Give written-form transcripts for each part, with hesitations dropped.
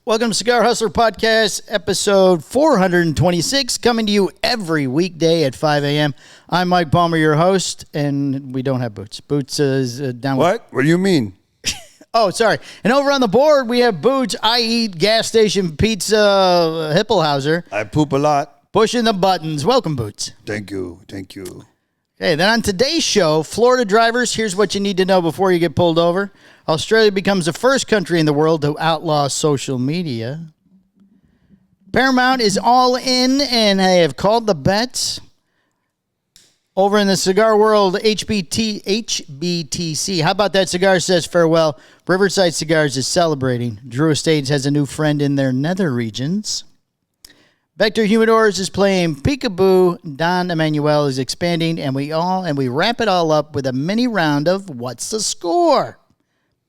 Welcome to Cigar Hustler Podcast, episode 426, coming to you every weekday at 5 a.m. I'm Mike Palmer, your host, and we don't have Boots. Boots is down. What? What do you mean? Oh, sorry. And over on the board, we have Boots. I eat gas station pizza, Hippelhauser. I poop a lot. Pushing the buttons. Welcome, Boots. Thank you. Thank you. Okay, then on today's show, Florida drivers, here's what you need to know before you get pulled over. Australia becomes the first country in the world to outlaw social media. Paramount is all in, and they have called the bets. Over in the cigar world, HBTC. How about that? Cigar says farewell. Riverside Cigars is celebrating. Drew Estates has a new friend in their nether regions. Vector Humidors is playing Peekaboo. Don Emanuel is expanding, and we wrap it all up with a mini round of What's the Score?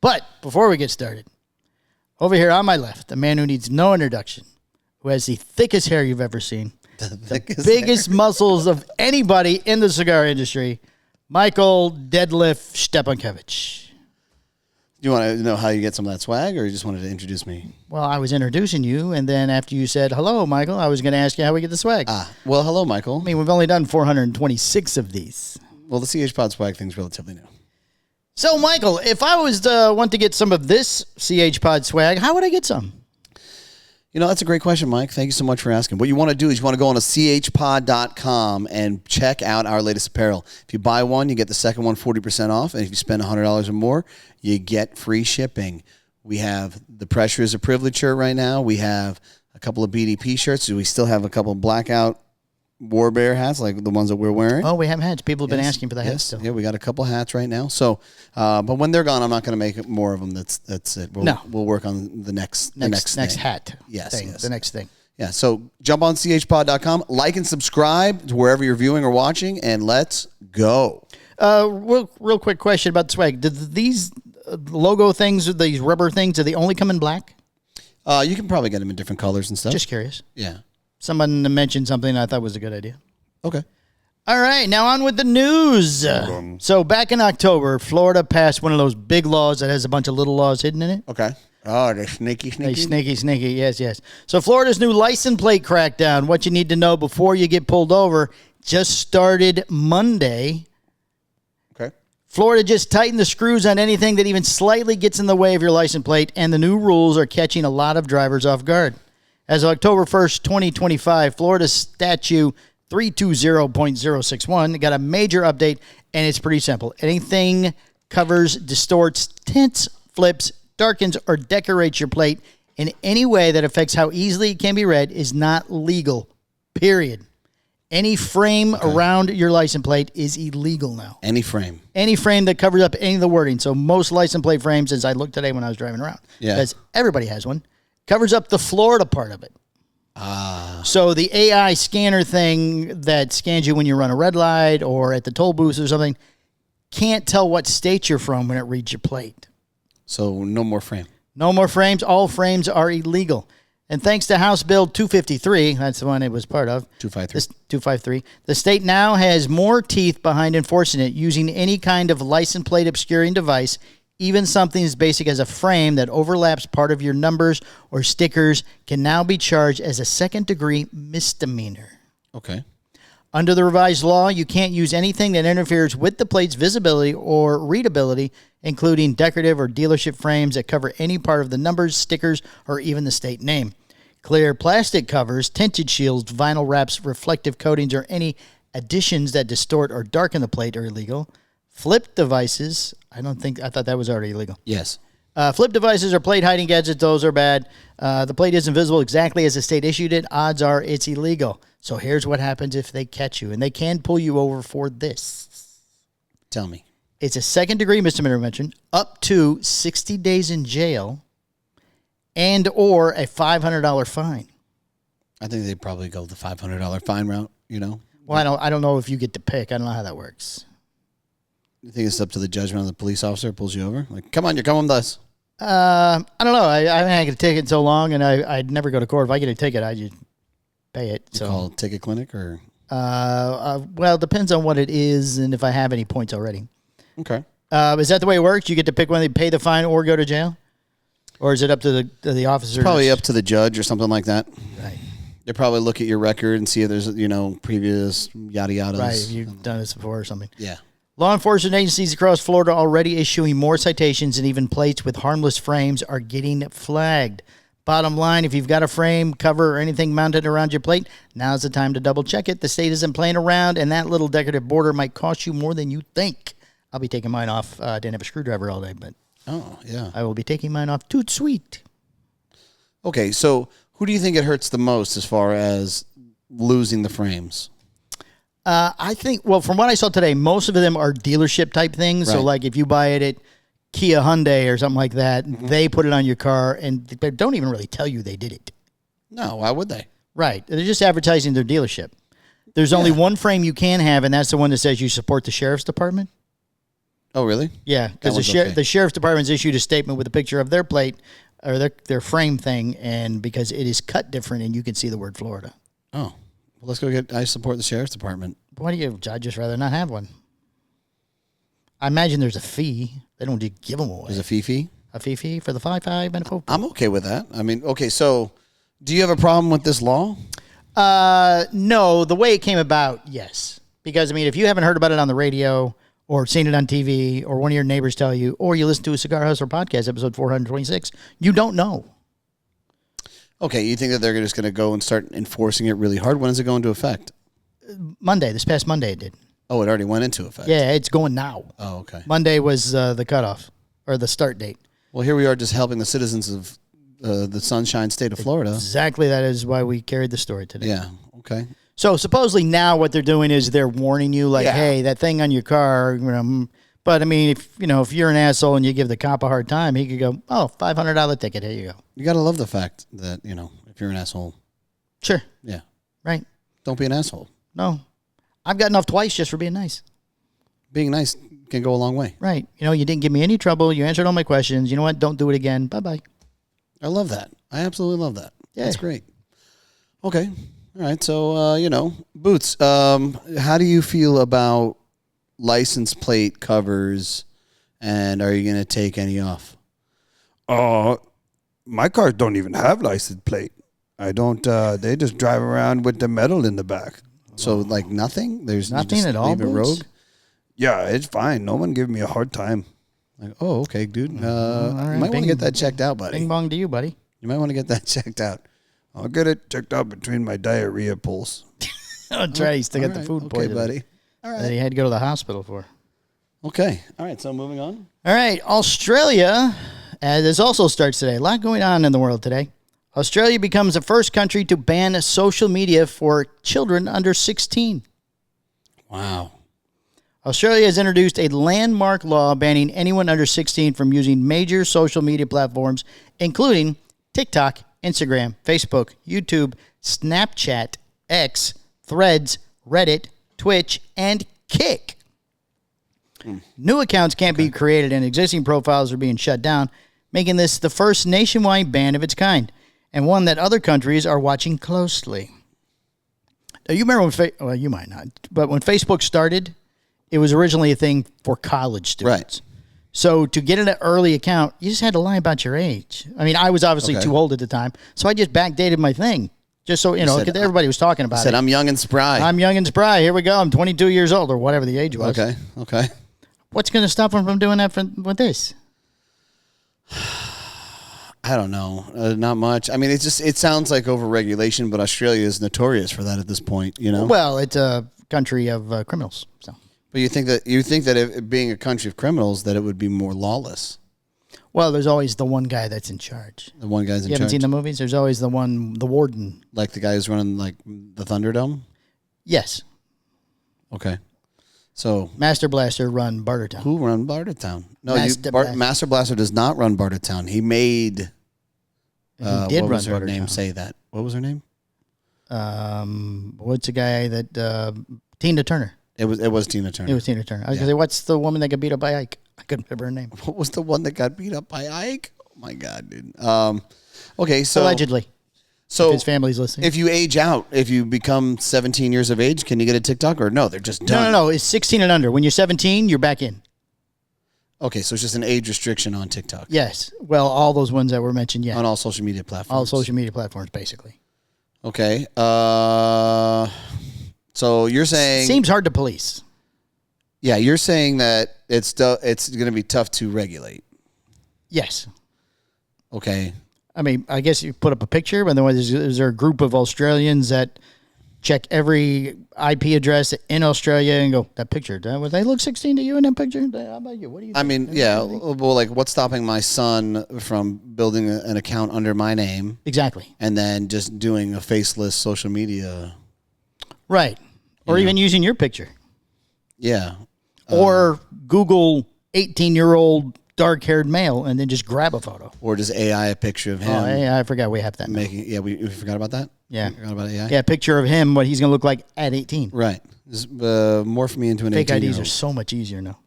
But before we get started, over here on my left, a man who needs no introduction, who has the thickest hair you've ever seen, the biggest muscles of anybody in the cigar industry, Michael Deadlift Stepankevich. Do you want to know how you get some of that swag, or you just wanted to introduce me? Well, I was introducing you, and then after you said, hello, Michael, I was going to ask you how we get the swag. Well, hello, Michael. I mean, we've only done 426 of these. Well, the CH Pod swag thing's relatively new. So, Michael, if I was to want to get some of this CH Pod swag, how would I get some? You know, that's a great question, Mike. Thank you so much for asking. What you want to do is you want to go on to chpod.com and check out our latest apparel. If you buy one, you get the second one 40% off. And if you spend $100 or more, you get free shipping. We have the Pressure is a Privilege shirt right now. We have a couple of BDP shirts. We still have a couple of blackout War Bear hats, like the ones that we're wearing. Oh, we have hats. People have been asking for the hats still. Yeah, we got a couple hats right now. So, but when they're gone, I'm not going to make more of them. That's it. We'll work on the next hat. Yes, thing, yes. The next thing. Yeah, so jump on chpod.com, like and subscribe to wherever you're viewing or watching, and let's go. Real quick question about the swag. Do these logo things, these rubber things, do they only come in black? You can probably get them in different colors and stuff. Just curious. Yeah. Someone mentioned something I thought was a good idea. Okay. All right, now on with the news. So back in October, Florida passed one of those big laws that has a bunch of little laws hidden in it. Okay. Oh, they're sneaky. Sneaky. Yes. So Florida's new license plate crackdown, what you need to know before you get pulled over, just started Monday. Okay. Florida just tightened the screws on anything that even slightly gets in the way of your license plate, and the new rules are catching a lot of drivers off guard. As of October 1st, 2025, Florida Statute 320.061 got a major update, and it's pretty simple. Anything covers, distorts, tints, flips, darkens, or decorates your plate in any way that affects how easily it can be read is not legal, period. Any frame around your license plate is illegal now. Any frame that covers up any of the wording. So most license plate frames, as I looked today when I was driving around, because everybody has one, covers up the Florida part of it. So the AI scanner thing that scans you when you run a red light or at the toll booth or something can't tell what state you're from when it reads your plate. So no more frame. No more frames. All frames are illegal. And thanks to House Bill 253, that's the one it was part of. 253. The state now has more teeth behind enforcing it using any kind of license plate obscuring device. Even something as basic as a frame that overlaps part of your numbers or stickers can now be charged as a second-degree misdemeanor. Okay. Under the revised law, you can't use anything that interferes with the plate's visibility or readability, including decorative or dealership frames that cover any part of the numbers, stickers, or even the state name. Clear plastic covers, tinted shields, vinyl wraps, reflective coatings, or any additions that distort or darken the plate are illegal. Flip devices, I thought that was already illegal. Yes. Flip devices or plate hiding gadgets, those are bad. The plate isn't visible exactly as the state issued it. Odds are it's illegal. So here's what happens if they catch you, and they can pull you over for this. Tell me. It's a second-degree misdemeanor mention, up to 60 days in jail, and or a $500 fine. I think they'd probably go the $500 fine route, you know? Well, I don't know if you get to pick. I don't know how that works. You think it's up to the judgment of the police officer who pulls you over? Like, come on, you're coming with us. I don't know. I haven't had a ticket in so long, and I'd never go to court. If I get a ticket, I just pay it. So, Call Ticket Clinic or? well, it depends on what it is and if I have any points already. Okay. Is that the way it works? You get to pick when they pay the fine or go to jail, or is it up to the officer? Probably up to the judge or something like that. Right. They probably look at your record and see if there's previous yada yadas. Right. If you've done this before or something. Yeah. Law enforcement agencies across Florida already issuing more citations, and even plates with harmless frames are getting flagged. Bottom line, if you've got a frame, cover, or anything mounted around your plate, now's the time to double check it. The state isn't playing around, and that little decorative border might cost you more than you think. I'll be taking mine off. I didn't have a screwdriver all day, but I will be taking mine off. Toot sweet. Okay, so who do you think it hurts the most as far as losing the frames? I think, well, from what I saw today, most of them are dealership type things. Right. So, like, if you buy it at Kia Hyundai or something like that, they put it on your car, and they don't even really tell you they did it. No, why would they? Right. They're just advertising their dealership. There's only one frame you can have, and that's the one that says you support the sheriff's department. Oh, really? Yeah, because the sheriff's department's issued a statement with a picture of their plate or their frame thing, and because it is cut different, and you can see the word Florida. Oh, well, let's go I support the sheriff's department. Why do you? I'd just rather not have one. I imagine there's a fee. They don't just give them away. There's a fee? A fee for the 5.5 and a 4. I'm okay with that. I mean, okay, so do you have a problem with this law? No, the way it came about, yes. Because, I mean, if you haven't heard about it on the radio or seen it on TV or one of your neighbors tell you, or you listen to a Cigar Hustler podcast, episode 426, you don't know. Okay, you think that they're just going to go and start enforcing it really hard? When does it go into effect? This past Monday it did. Oh, it already went into effect. Yeah, it's going now. Oh, okay. Monday was the cutoff, or the start date. Well, here we are just helping the citizens of the Sunshine State of Florida. Exactly, that is why we carried the story today. Yeah, okay. So supposedly now what they're doing is they're warning you, like, hey, that thing on your car, but I mean, if you're an asshole and you give the cop a hard time, he could go, oh, $500 ticket, here you go. You got to love the fact that, if you're an asshole. Sure. Yeah. Right. Don't be an asshole. No. I've gotten off twice just for being nice. Being nice can go a long way. Right. You didn't give me any trouble. You answered all my questions. You know what? Don't do it again. Bye-bye. I love that. I absolutely love that. Yeah. That's great. Okay. All right. So, Boots, how do you feel about license plate covers, and are you going to take any off? My cars don't even have license plate. I don't. They just drive around with the metal in the back. So, like nothing? There's nothing at all, leave it Boots? rogue? Yeah, it's fine. No one giving me a hard time. Like, oh, okay, dude. You right. might want to get that checked out, buddy. Bing bong to you, buddy. You might want to get that checked out. I'll get it checked out between my diarrhea pulls. That's right. He still got the food okay, poisoning buddy. All right. that he had to go to the hospital for. Okay. All right. So moving on. All right. Australia, this also starts today. A lot going on in the world today. Australia becomes the first country to ban social media for children under 16. Wow. Australia has introduced a landmark law banning anyone under 16 from using major social media platforms, including TikTok, Instagram, Facebook, YouTube, Snapchat, X, Threads, Reddit, Twitch, and Kick. New accounts can't be created, and existing profiles are being shut down, making this the first nationwide ban of its kind, and one that other countries are watching closely. Now, you remember when you might not, but when Facebook started, it was originally a thing for college students. Right. So to get an early account, you just had to lie about your age. I mean, I was obviously Okay. too old at the time, so I just backdated my thing. Just so, said, 'cause everybody was talking about Said it. I'm young and spry. I'm young and spry. Here we go. I'm 22 years old, or whatever the age was. Okay. What's going to stop them from doing that with this? I don't know. Not much. I mean, it sounds like overregulation, but Australia is notorious for that at this point. Well, it's a country of criminals. So, But you think that if being a country of criminals, that it would be more lawless. well, there's always the one guy that's in charge. The one guy's in You haven't charge. seen the movies? There's always the warden. Like the guy who's running like the Thunderdome. Yes, Okay. So Master Blaster run Bartertown. who run Bartertown? No, Master Blaster. Master Blaster does not run Bartertown. He made. He did what run was her Bartertown. name? Say that. What was her name? What's the guy that Tina Turner? It was Tina Turner. It was Tina Turner. I was gonna say, what's the woman that got beat up by Ike? I couldn't remember her name. What was the one that got beat up by Ike? Oh my God, dude. Okay, so Allegedly. So if his family's listening. if you age out, if you become 17 years of age, can you get a TikTok or no? They're just done. No. It's 16 and under. When you're 17, you're back in. Okay, so it's just an age restriction on TikTok. Yes. Well, all those ones that were mentioned, yeah. On all social media platforms. All social media platforms, basically. Okay. So you're saying Seems hard to police. yeah, you're saying that it's going to be tough to regulate. Yes. Okay. I mean, I guess you put up a picture, but then is there a group of Australians that check every IP address in Australia and go, that picture, would they look 16 to you in that picture? How about you? What do you think? I mean, yeah. Well, like, what's stopping my son from building an account under my name Exactly. and then just doing a faceless social media? Right. Or even using your picture. Yeah. Or Google 18-year-old dark-haired male and then just grab a photo. Or just AI a picture of him. Oh, hey, I forgot we have that. now. Making yeah, we forgot about that. Yeah. We forgot about AI. Yeah, picture of him, what he's going to look like at 18. Right. Just, morph me into an Fake 18-year-old. IDs are so much easier now.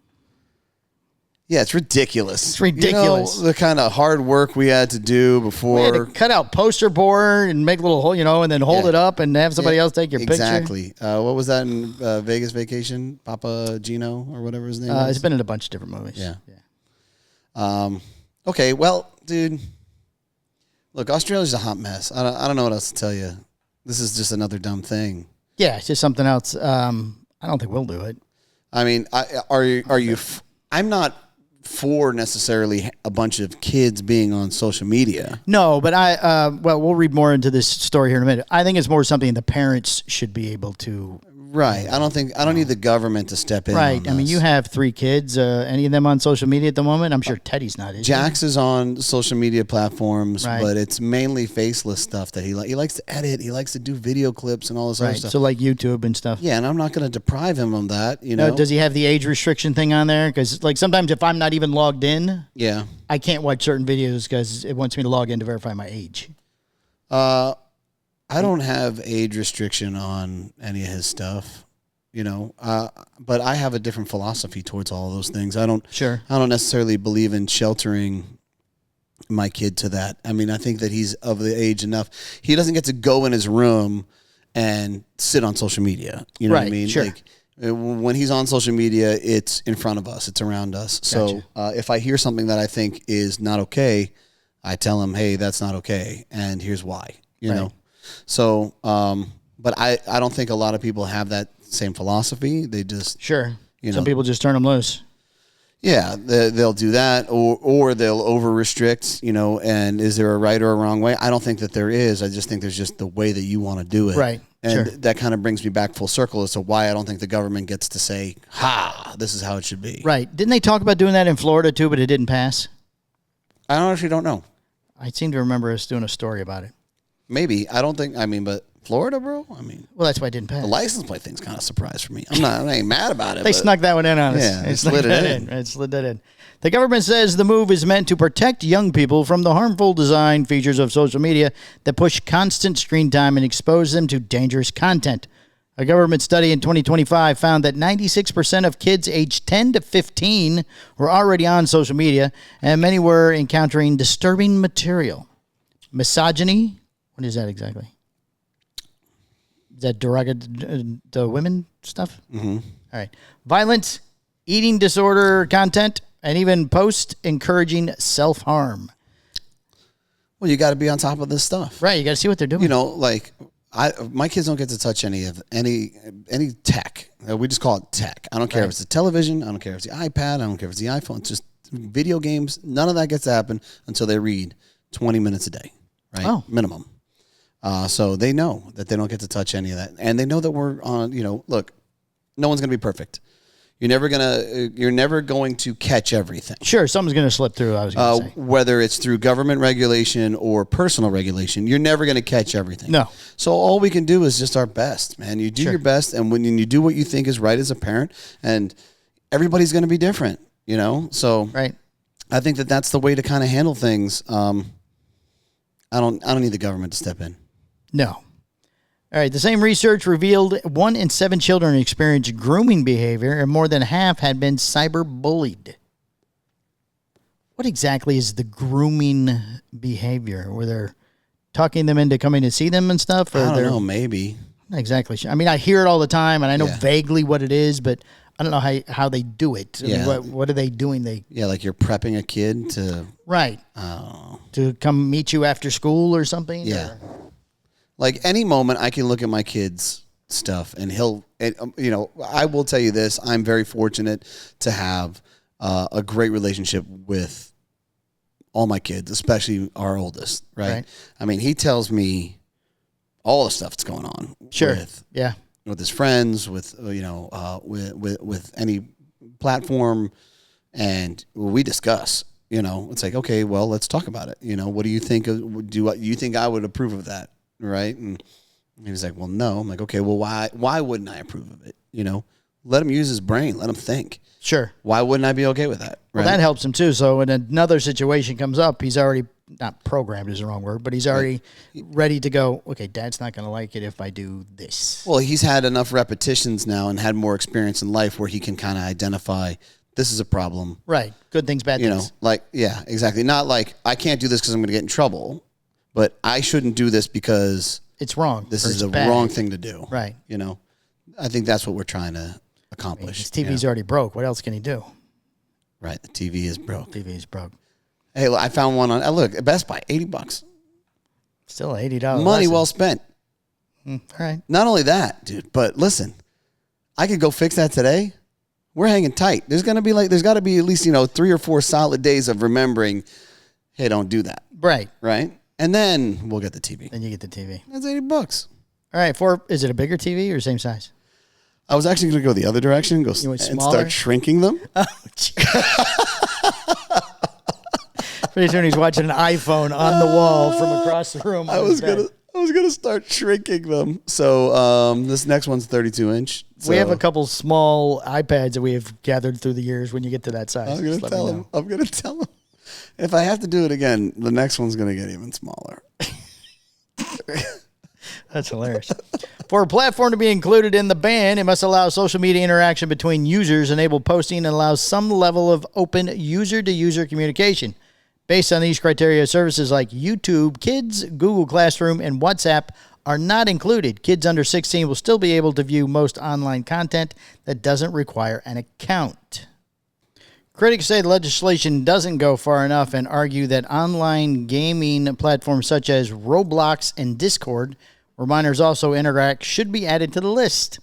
Yeah, it's ridiculous. It's ridiculous. You know, the kind of hard work we had to do We had before. to cut out poster board and make a little hole, and then hold Yeah. it up and have somebody else take your picture. Exactly. What was that in Vegas Vacation? Papa Gino or whatever his name was? It's been in a bunch of different movies. Yeah. Okay, well, dude, look, Australia's a hot mess. I don't know what else to tell you. This is just another dumb thing. Yeah, it's just something else. I don't think we'll do it. I mean, are you? I'm not for necessarily a bunch of kids being on social media. No, but we'll read more into this story here in a minute. I think it's more something the parents should be able to. Right. I don't need the government to step in. Right. on I mean, this. you have 3 kids. Any of them on social media at the moment? I'm sure Teddy's not. Is he? Jax is on social media platforms, Right. but it's mainly faceless stuff that he likes to edit. He likes to do video clips and all this other Right. stuff. So like YouTube and stuff. Yeah, and I'm not going to deprive him of that. You know. Does he have the age restriction thing on there? Because like sometimes if I'm not even logged in, Yeah. I can't watch certain videos because it wants me to log in to verify my age. I don't have age restriction on any of his stuff, but I have a different philosophy towards all of those things. I don't necessarily believe in sheltering my kid to that. I mean, I think that he's of the age enough. He doesn't get to go in his room and sit on social media. You know what I Right, mean? sure. Like when he's on social media, it's in front of us. It's around us. So if I hear something that I think is not okay, I tell him, hey, that's not okay. And here's why, you know? So, but I don't think a lot of people have that same philosophy. They just, Sure. You Some know. people just turn them loose. yeah, they'll do that or they'll over restrict, and is there a right or a wrong way? I don't think that there is. I just think there's just the way that you want to do it. Right. And Sure. that kind of brings me back full circle as to why I don't think the government gets to say, this is how it should be. Right. Didn't they talk about doing that in Florida too, but it didn't pass? I honestly don't know. I seem to remember us doing a story about it. Maybe. But Florida, bro? I mean, Well, that's why it didn't pass. the license plate thing's kind of a surprise for me. I ain't mad about it. They but snuck that one in on us. Yeah, They slid snuck it that in. It slid that in. The government says the move is meant to protect young people from the harmful design features of social media that push constant screen time and expose them to dangerous content. A government study in 2025 found that 96% of kids aged 10 to 15 were already on social media, and many were encountering disturbing material. Misogyny? What is that exactly? Is that derogatory to women stuff? Mm-hmm. All right. Violence, eating disorder content, and even posts encouraging self-harm. Well, you got to be on top of this stuff. Right. You got to see what they're doing. My kids don't get to touch any tech. We just call it tech. I don't care if it's the television. I don't care if it's the iPad. I don't care if it's the iPhone. It's just video games. None of that gets to happen until they read 20 minutes a day, right? Oh. Minimum. So they know that they don't get to touch any of that. And they know that we're on, look, no one's going to be perfect. You're never going to catch everything. Sure, something's going to slip through, I was going to say. Whether it's through government regulation or personal regulation, you're never going to catch everything. No. So all we can do is just our best, man. You do your best, and when you do what you think is right as a parent, and everybody's going to be different, So Right. I think that that's the way to kind of handle things. I don't need the government to step in. No. All right. The same research revealed 1 in 7 children experienced grooming behavior, and more than half had been cyberbullied. what exactly is the grooming behavior? Where they're talking them into coming to see them and stuff? Or I don't they're know. Maybe. not exactly sure. I mean, I hear it all the time, and I know Yeah. vaguely what it is, but I don't know how they do it. I mean, Yeah. what are they doing? Yeah, like you're prepping a kid to. Right. Oh. To come meet you after school or something? Yeah. Or- Like any moment, I can look at my kid's stuff, and I will tell you this: I'm very fortunate to have a great relationship with all my kids, especially our oldest. Right? I mean, he tells me all the stuff that's going on. Sure. with his friends, with any platform, and we discuss. It's like, okay, well, let's talk about it. What do you think? Do you think I would approve of that? Right? And he was like, well, no. I'm like, okay, well, why wouldn't I approve of it? Let him use his brain. Let him think. Sure. Why wouldn't I be okay with that? Right? Well, that helps him too. So when another situation comes up, he's already not programmed is the wrong word, but he's already ready to go. Okay, Dad's not going to like it if I do this. Well, he's had enough repetitions now and had more experience in life where he can kind of identify this is a problem. Right. Good things, bad things. Yeah, exactly. Not like I can't do this because I'm going to get in trouble, but I shouldn't do this because It's wrong. this or is it's the bad. wrong thing to do. Right. I think that's what we're trying to accomplish. His TV's already broke. What else can he do? Right. The TV is broke. TV's broke. Hey, look, I found one on look at Best Buy, $80. Still $80. Money well spent. All right. Not only that, dude, but listen, I could go fix that today. We're hanging tight. There's got to be at least 3 or 4 solid days of remembering, hey, don't do that. Right. Right. And then we'll get the TV. Then you get the TV. That's $80. All right. Is it a bigger TV or same size? I was actually going to go the other direction, went and smaller? start shrinking them. Oh, pretty soon he's watching an iPhone on the wall from across the room. I was gonna start shrinking them. So this next one's 32-inch. We have a couple small iPads that we have gathered through the years. When you get to that size, I'm gonna tell him. If I have to do it again, the next one's gonna get even smaller. That's hilarious. For a platform to be included in the ban, it must allow social media interaction between users, enable posting, and allow some level of open user-to-user communication. Based on these criteria, services like YouTube Kids, Google Classroom, and WhatsApp are not included. Kids under 16 will still be able to view most online content that doesn't require an account. Critics say the legislation doesn't go far enough and argue that online gaming platforms such as Roblox and Discord, where minors also interact, should be added to the list.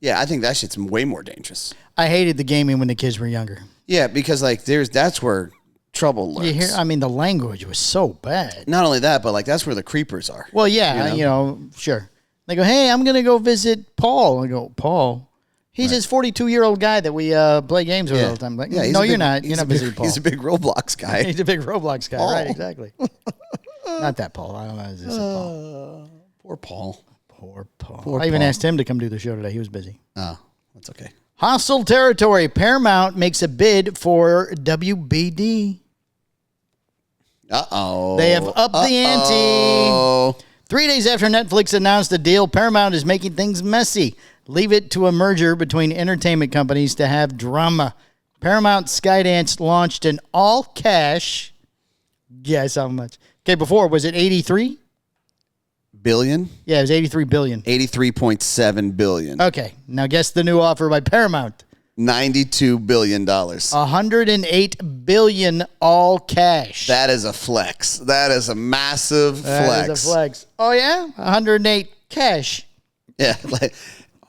Yeah, I think that shit's way more dangerous. I hated the gaming when the kids were younger. Yeah, because that's where trouble lurks. The language was so bad. Not only that, but that's where the creepers are. Well, yeah, sure. They go, hey, I'm going to go visit Paul. I go, Paul? He's this 42-year-old guy that we play games with all the time. Like, Yeah, no, you're not. You're not visiting Paul. He's a big Roblox guy. He's a big Roblox guy. Paul. Right, exactly. Not that Paul. I don't know. Is this Paul? Poor Paul. Poor Paul. Poor I even Paul. asked him to come do the show today. He was busy. Oh, that's okay. Hostile territory. Paramount makes a bid for WBD. Uh-oh. They have upped the ante. Oh. 3 days after Netflix announced the deal, Paramount is making things messy. Leave it to a merger between entertainment companies to have drama. Paramount Skydance launched an all-cash. Guess how much? Okay, before, was it 83? Billion? Yeah, it was 83 billion. $83.7 billion. Okay, now guess the new offer by Paramount. $92 billion. 108 billion all cash. That is a flex. That is a massive flex. That is a flex. Oh, yeah? 108 cash. Yeah,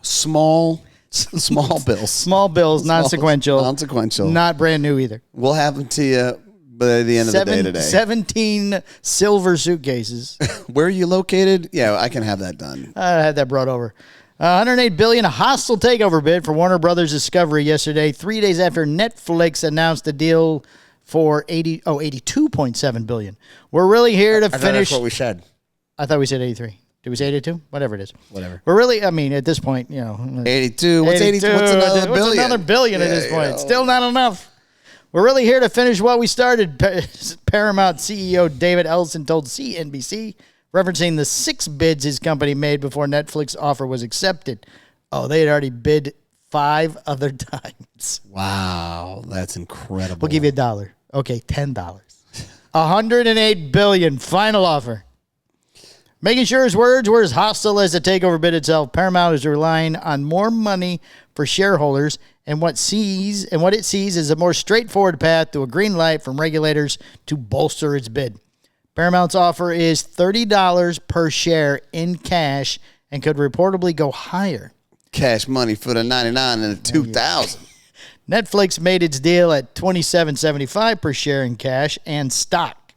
small bills. Small bills, non-sequential. Non-sequential. Not brand new either. We'll have them to you by the end of the day today. 17 silver suitcases. Where are you located? Yeah, I can have that done. I had that brought over. 108 billion, a hostile takeover bid for Warner Brothers Discovery yesterday, 3 days after Netflix announced a deal for 82.7 billion. We're really here to finish. That's what we said. I thought we said 83. Did we say 82? Whatever it is. Whatever. We're really, at this point, 82. What's 82? What's another billion? What's another billion at this point? Still not enough. We're really here to finish what we started. Paramount CEO David Ellison told CNBC, referencing the 6 bids his company made before Netflix offer was accepted. Oh, they had already bid 5 other times. Wow, that's incredible. We'll give you $1. Okay, $10. $108 billion. Final offer. Making sure his words were as hostile as the takeover bid itself, Paramount is relying on more money for shareholders and what it sees is a more straightforward path to a green light from regulators to bolster its bid. Paramount's offer is $30 per share in cash and could reportedly go higher. Cash money for the 99 and the 2000. Netflix made its deal at $27.75 per share in cash and stock.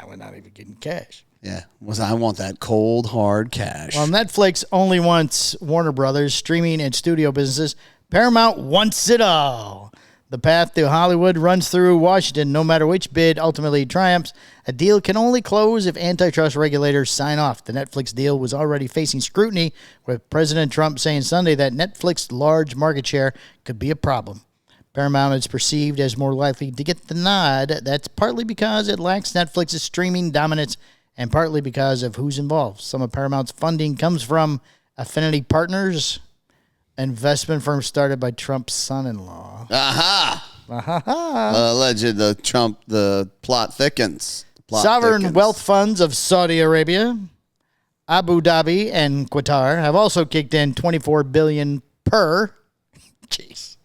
We're not even getting cash. Yeah, I want that cold, hard cash. While Netflix only wants Warner Brothers, streaming, and studio businesses, Paramount wants it all. The path to Hollywood runs through Washington. No matter which bid ultimately triumphs, a deal can only close if antitrust regulators sign off. The Netflix deal was already facing scrutiny, with President Trump saying Sunday that Netflix's large market share could be a problem. Paramount is perceived as more likely to get the nod. That's partly because it lacks Netflix's streaming dominance and partly because of who's involved. Some of Paramount's funding comes from Affinity Partners, investment firm started by Trump's son-in-law. Alleged the plot thickens. Sovereign wealth funds of Saudi Arabia, Abu Dhabi, and Qatar have also kicked in $24 billion per. Jeez.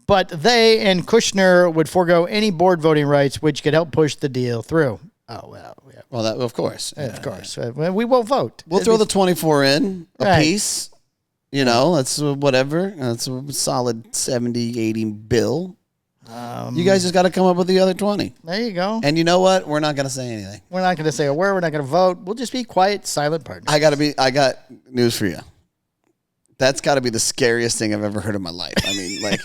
But they and Kushner would forego any board voting rights, which could help push the deal through. Oh, well. Yeah. Well, of course. Of course. We won't vote. We'll throw the 24 in a Right. piece. You know, that's whatever. That's a solid 70, 80 bill. You guys just got to come up with the other 20. There you go. And you know what? We're not going to say anything. We're not going to say a word. We're not going to vote. We'll just be quiet, silent partners. I got news for you. That's got to be the scariest thing I've ever heard in my life. I mean, like,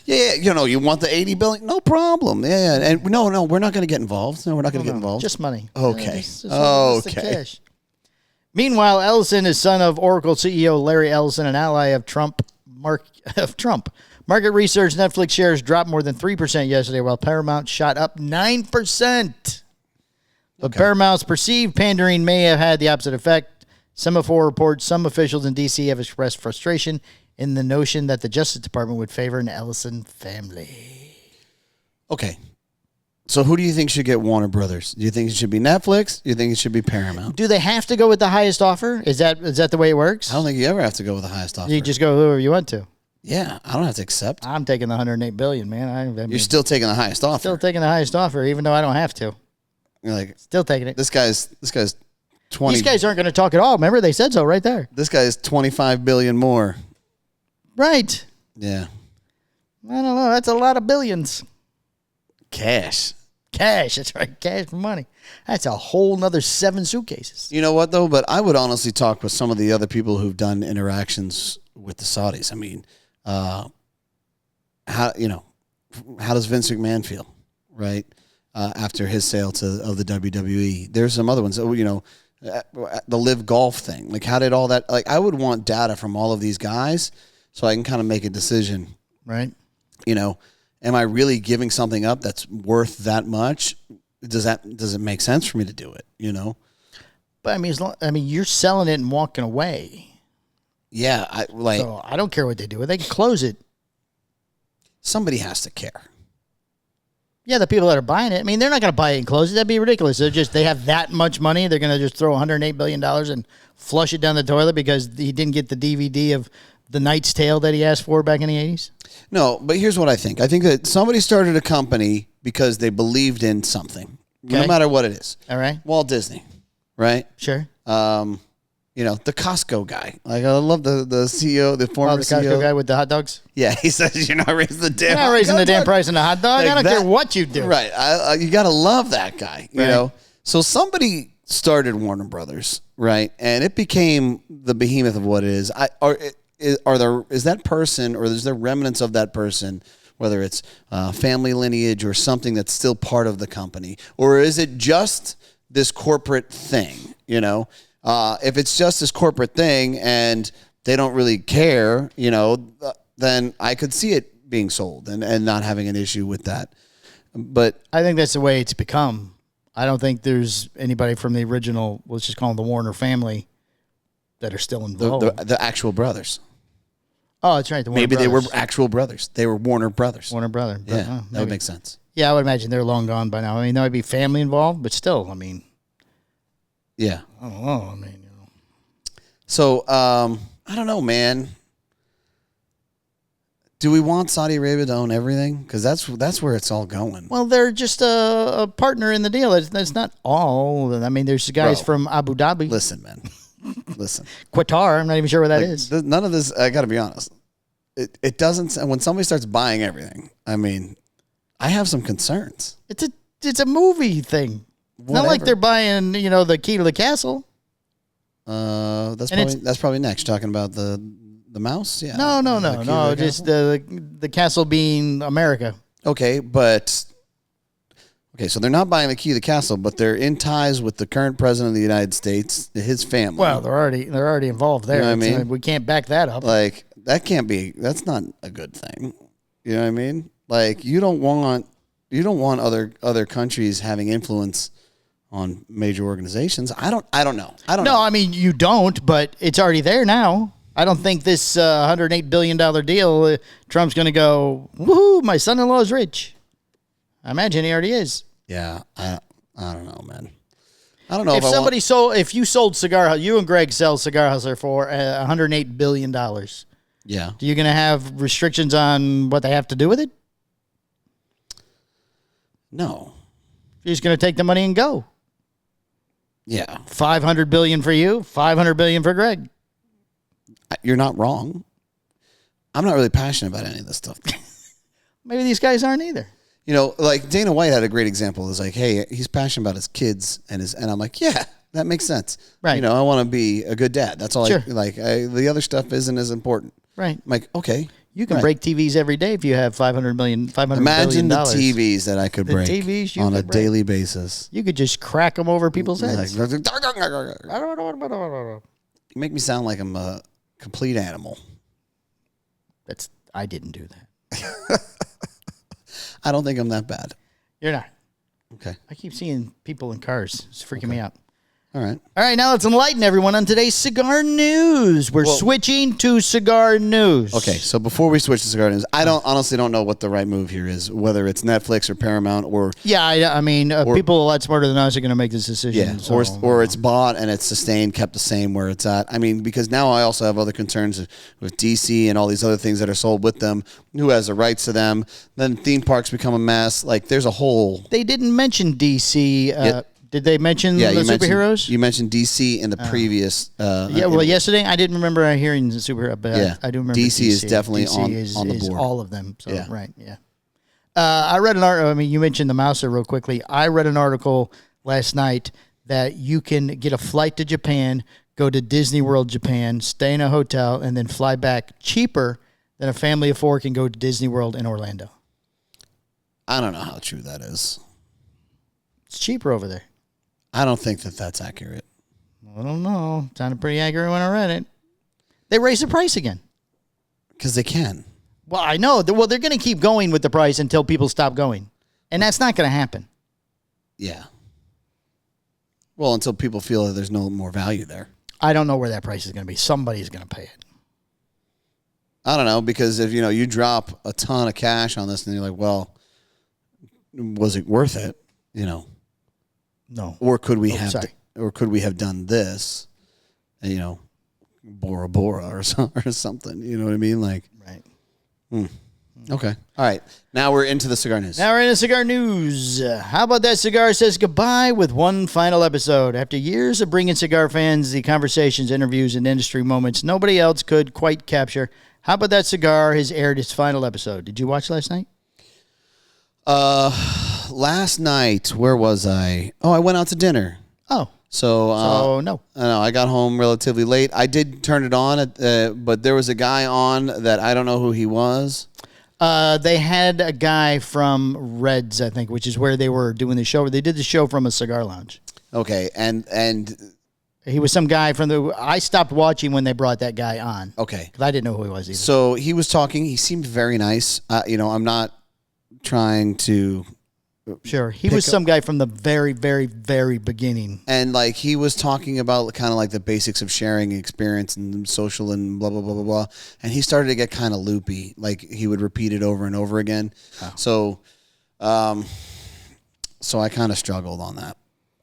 yeah, you want the 80 billion? No problem. Yeah. And no, we're not going to get involved. No, we're not going to get involved. Just money. Okay. Just the cash. Meanwhile, Ellison is son of Oracle CEO Larry Ellison, an ally of Trump. Market research Netflix shares dropped more than 3% yesterday, while Paramount shot up 9%. But Paramount's perceived pandering may have had the opposite effect. Semaphore reports some officials in D.C. have expressed frustration in the notion that the Justice Department would favor an Ellison family. Okay. So who do you think should get Warner Brothers? Do you think it should be Netflix? Do you think it should be Paramount? Do they have to go with the highest offer? Is that the way it works? I don't think you ever have to go with the highest offer. You just go whoever you want to. Yeah, I don't have to accept. I'm taking the $108 billion, man. I mean, You're still taking the highest offer. still taking the highest offer, even though I don't have to. You're like, Still taking it. this guy's 20. These guys aren't going to talk at all. Remember, they said so right there. This guy's 25 billion more. Right. Yeah. I don't know. That's a lot of billions. Cash. Cash. That's right. Cash for money. That's a whole nother 7 suitcases. You know what though? But I would honestly talk with some of the other people who've done interactions with the Saudis. I mean, how does Vince McMahon feel, right? After his sale of the WWE, there's some other ones. The Live Golf thing. Like, how did all that? Like, I would want data from all of these guys so I can kind of make a decision. Right. Am I really giving something up that's worth that much? Does it make sense for me to do it? But I mean, you're selling it and walking away. Yeah, So I don't care what they do. They can close it. Somebody has to care. Yeah, the people that are buying it. I mean, they're not going to buy it and close it. That'd be ridiculous. They have that much money. They're going to just throw $108 billion and flush it down the toilet because he didn't get the DVD of The Knight's Tale that he asked for back in the 80s. No, but here's what I think. I think that somebody started a company because they believed in something, no Okay. matter what it is. All right. Walt Disney, right? Sure. The Costco guy. Like, I love the CEO, the former The Costco CEO. guy with the hot dogs. Yeah, he says you're not raising the damn. You're not raising the damn price on the hot dog. Like I don't that- care what you do. Right. You got to love that guy, you Right. know? So somebody started Warner Brothers, right? And it became the behemoth of what it is. Is that person, or is there remnants of that person, whether it's family lineage or something that's still part of the company? Or is it just this corporate thing, If it's just this corporate thing and they don't really care, then I could see it being sold and not having an issue with that. But I think that's the way it's become. I don't think there's anybody from the original, let's just call them the Warner family, that are still involved. the actual brothers. Oh, that's right. The Warner Maybe they were brothers. actual brothers. They were Warner brothers. Warner brother. But, Yeah, that would make sense. Yeah, I would imagine they're long gone by now. I mean, there might be family involved, but still, I mean, Yeah. I don't know. I mean, you know. So, I don't know, man. Do we want Saudi Arabia to own everything? Because that's where it's all going. Well, they're just a partner in the deal. That's not all. I mean, there's guys Bro. from Abu Dhabi, Listen, man. Listen. Qatar. I'm not even sure where that is. None of this, I got to be honest. It doesn't, when somebody starts buying everything, I mean, I have some concerns. It's a movie thing. It's not like Whatever. they're buying, the key to the castle. That's probably next. You're talking about the mouse? Yeah. No. The key to the Just castle? the castle being America. Okay, so they're not buying the key to the castle, but they're in ties with the current president of the United States, his family. Well, they're already involved there. You know what I mean? We can't back that up. Like, that's not a good thing. You know what I mean? Like, you don't want other countries having influence on major organizations. I don't know. No, know. I mean you don't, but it's already there now. I don't think this $108 billion deal, Trump's going to go, woohoo, my son-in-law is rich. I imagine he already is. Yeah, I don't know, man. I don't know If you sold Cigar House, you and Greg sell Cigar Hustler for $108 billion, Yeah. are you going to have restrictions on what they have to do with it? No. You're just going to take the money and go. Yeah. $500 billion for you, $500 billion for Greg. You're not wrong. I'm not really passionate about any of this stuff. Maybe these guys aren't either. Like Dana White had a great example. It's like, hey, he's passionate about his kids and I'm like, yeah, that makes sense. Right. I want to be a good dad. That's all. Sure. The other stuff isn't as important. Right. I'm like, okay. You can right. break TVs every day if you have $500 billion. Imagine the TVs that I could break TVs you on could a break. daily basis. You could just crack them over people's heads. Like, you make me sound like I'm a complete animal. I didn't do that. I don't think I'm that bad. You're not. Okay. I keep seeing people in cars. It's freaking me out. All right. All right, now let's enlighten everyone on today's cigar news. We're switching to cigar news. Okay, so before we switch to cigar news, I honestly don't know what the right move here is, whether it's Netflix or Paramount or Yeah, I mean, people a lot smarter than us are going to make this decision. or it's bought and it's sustained, kept the same where it's at. I mean, because now I also have other concerns with DC and all these other things that are sold with them. Who has the rights to them? Then theme parks become a mess. Like there's a whole. They didn't mention DC. Did they mention the superheroes? You mentioned DC in the previous. Yesterday I didn't remember hearing the superhero, but I do remember DC is definitely on the board. All of them. So, Yeah. Right, yeah. I read an article. I mean, you mentioned the Mouser real quickly. I read an article last night that you can get a flight to Japan, go to Disney World Japan, stay in a hotel, and then fly back cheaper than a family of four can go to Disney World in Orlando. I don't know how true that is. It's cheaper over there. I don't think that that's accurate. I don't know. Sounded pretty accurate when I read it. They raised the price again. Because they can. Well, I know. Well, they're going to keep going with the price until people stop going. And that's not going to happen. Yeah. Well, until people feel that there's no more value there. I don't know where that price is going to be. Somebody's going to pay it. I don't know, because if you drop a ton of cash on this and you're like, well, was it worth it? No. Or could we have done this? And, Bora Bora or something. You know what I mean? Like, Right. Okay. All right. Now we're into the cigar news. Now we're in cigar news. How about that cigar says goodbye with one final episode? After years of bringing cigar fans the conversations, interviews, and industry moments nobody else could quite capture, how about that cigar has aired its final episode? Did you watch last night? Last night, where was I? Oh, I went out to dinner. Oh. So no. I got home relatively late. I did turn it on, but there was a guy on that I don't know who he was. They had a guy from Reds, I think, which is where they were doing the show. They did the show from a cigar lounge. Okay, and he was some guy from I stopped watching when they brought that guy on. Okay. Because I didn't know who he was either. So he was talking. He seemed very nice. I'm not trying to... Sure. He was some guy from the very, very, very beginning. And he was talking about kind of the basics of sharing experience and social and blah, blah, blah, blah, blah. And he started to get kind of loopy. He would repeat it over and over again. Oh. So So I kind of struggled on that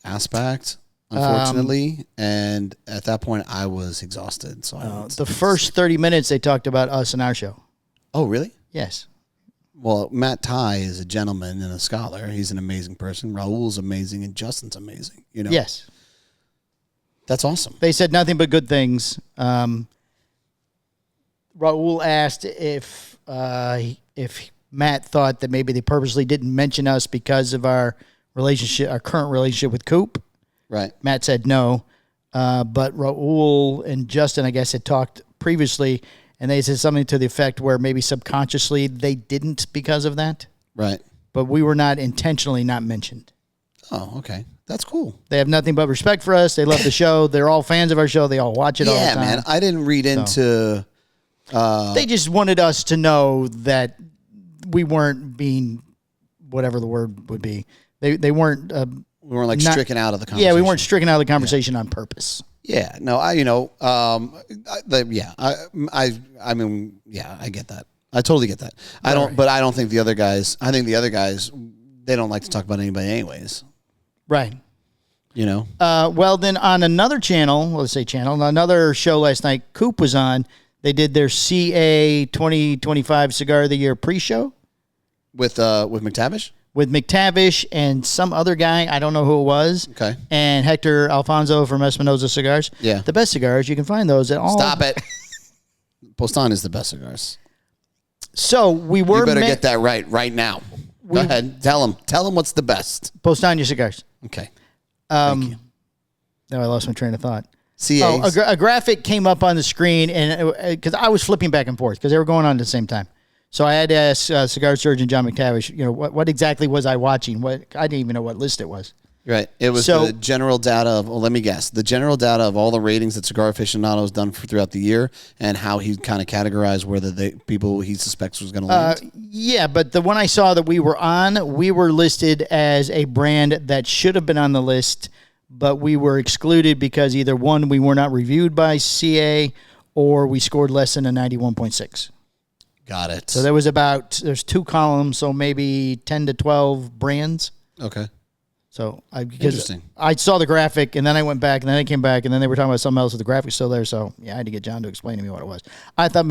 aspect, unfortunately. And at that point, I was exhausted. So The first 30 minutes they talked about us and our show. Oh, really? Yes. Well, Matt Ty is a gentleman and a scholar. He's an amazing person. Raul's amazing, and Justin's amazing. You know. Yes. That's awesome. They said nothing but good things. Raul asked if Matt thought that maybe they purposely didn't mention us because of our relationship, our current relationship with Coop. Right. Matt said no, but Raul and Justin, I guess, had talked previously, and they said something to the effect where maybe subconsciously they didn't because of that, Right. but we were not intentionally not mentioned. Oh, okay. That's cool. They have nothing but respect for us. They love the show. They're all fans of our show. They all watch it all the Yeah, time. man. I didn't read into. They just wanted us to know that we weren't being, whatever the word would be. They weren't. We weren't like not- stricken out of the conversation. Yeah, we weren't stricken out of the conversation on purpose. Yeah, no, I mean, yeah, I get that. I totally get that. I don't think the other guys. I think the other guys, they don't like to talk about anybody, anyways. Right. You know. Well, then on another channel, let's say channel, another show last night, Coop was on. They did their CA 2025 Cigar of the Year pre-show With McTavish. with McTavish and some other guy. I don't know who it was. Okay. And Hector Alfonso from Espinosa Cigars. Yeah. The best cigars. You can find those at all. Stop it. Poston is the best cigars. So we were. You better get that right now. Go ahead. Tell him what's the best. Postania Cigars. Okay. Now I lost my train of thought. CAs. A graphic came up on the screen, and because I was flipping back and forth because they were going on at the same time. So I had to ask cigar surgeon John McTavish, what exactly was I watching? I didn't even know what list it was. Right. It was the general data of, let me guess, the general data of all the ratings that Cigar Aficionado has done throughout the year and how he kind of categorized whether the people he suspects was going to land. Yeah, but the one I saw that we were on, we were listed as a brand that should have been on the list, but we were excluded because either one, we were not reviewed by CA, or we scored less than a 91.6. Got it. So there's two columns, so maybe 10 to 12 brands. Okay. So Interesting. I saw the graphic, and then I went back, and then I came back, and then they were talking about something else with the graphic still there. So yeah, I had to get John to explain to me what it was. I thought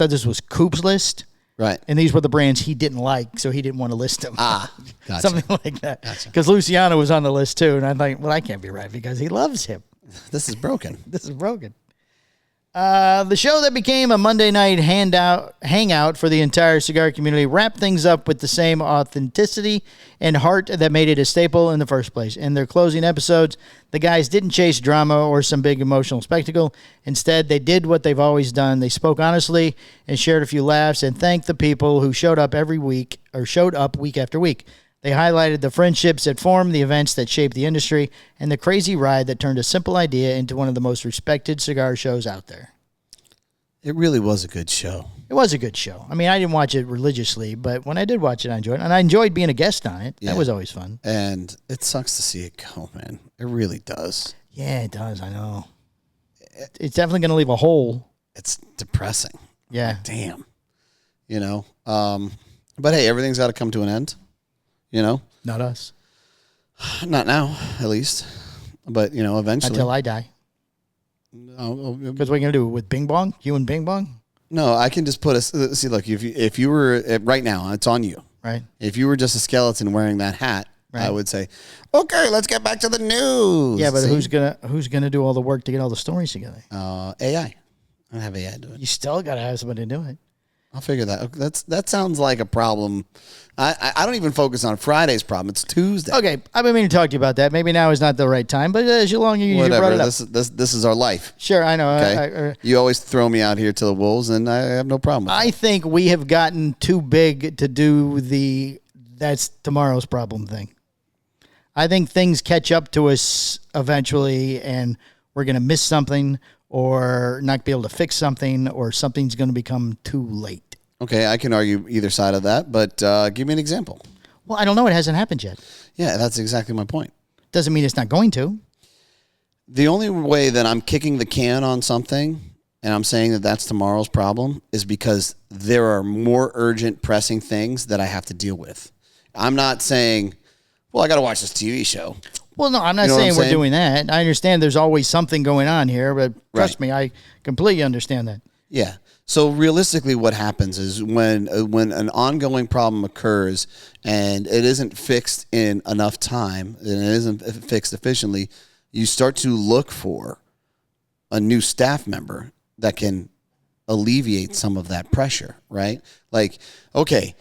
this was Coop's list, Right. and these were the brands he didn't like, so he didn't want to list them. Gotcha. Something like that. Because Luciano was on the list too, and I thought, well, I can't be right because he loves him. This is broken. This is broken. The show that became a Monday night hangout for the entire cigar community wrapped things up with the same authenticity and heart that made it a staple in the first place. In their closing episodes, the guys didn't chase drama or some big emotional spectacle. Instead, they did what they've always done. They spoke honestly and shared a few laughs and thanked the people who showed up week after week. They highlighted the friendships that formed, the events that shaped the industry, and the crazy ride that turned a simple idea into one of the most respected cigar shows out there. It really was a good show. It was a good show. I mean, I didn't watch it religiously, but when I did watch it, I enjoyed it. And I enjoyed being a guest on it. Yeah. That was always fun. And it sucks to see it go, man. It really does. Yeah, it does. I know. It's definitely going to leave a hole. It's depressing. Yeah. Damn. But hey, everything's got to come to an end. Not us. Not now, at least. But, eventually. Until I die. Because what are you going to do with Bing Bong? You and Bing Bong? No, I can just put see, look, if you were, right now, it's on you. Right. If you were just a skeleton wearing that hat, Right. I would say, okay, let's get back to the news. Yeah, but See? who's gonna do all the work to get all the stories together? AI. I have AI do it. You still got to have somebody do it. I'll figure that. That sounds like a problem. I don't even focus on Friday's problem. It's Tuesday. Okay, I've been meaning to talk to you about that. Maybe now is not the right time, but as long as you brought Whatever. it up. This is our life. Sure, I know. Okay. You always throw me out here to the wolves, and I have no problem with I think we have gotten too big to do that's tomorrow's problem thing. I think things catch up to us eventually, and we're going to miss something or not be able to fix something, or something's going to become too late. Okay, I can argue either side of that, but give me an example. Well, I don't know. It hasn't happened yet. Yeah, that's exactly my point. Doesn't mean it's not going to. The only way that I'm kicking the can on something and I'm saying that that's tomorrow's problem is because there are more urgent, pressing things that I have to deal with. I'm not saying, well, I got to watch this TV show. Well, no, I'm not You know what saying I'm we're saying? doing that. I understand there's always something going on here, but trust me, I completely understand that. Yeah. So realistically, what happens is when an ongoing problem occurs and it isn't fixed in enough time and it isn't fixed efficiently, you start to look for a new staff member that can alleviate some of that pressure, right? Like, okay,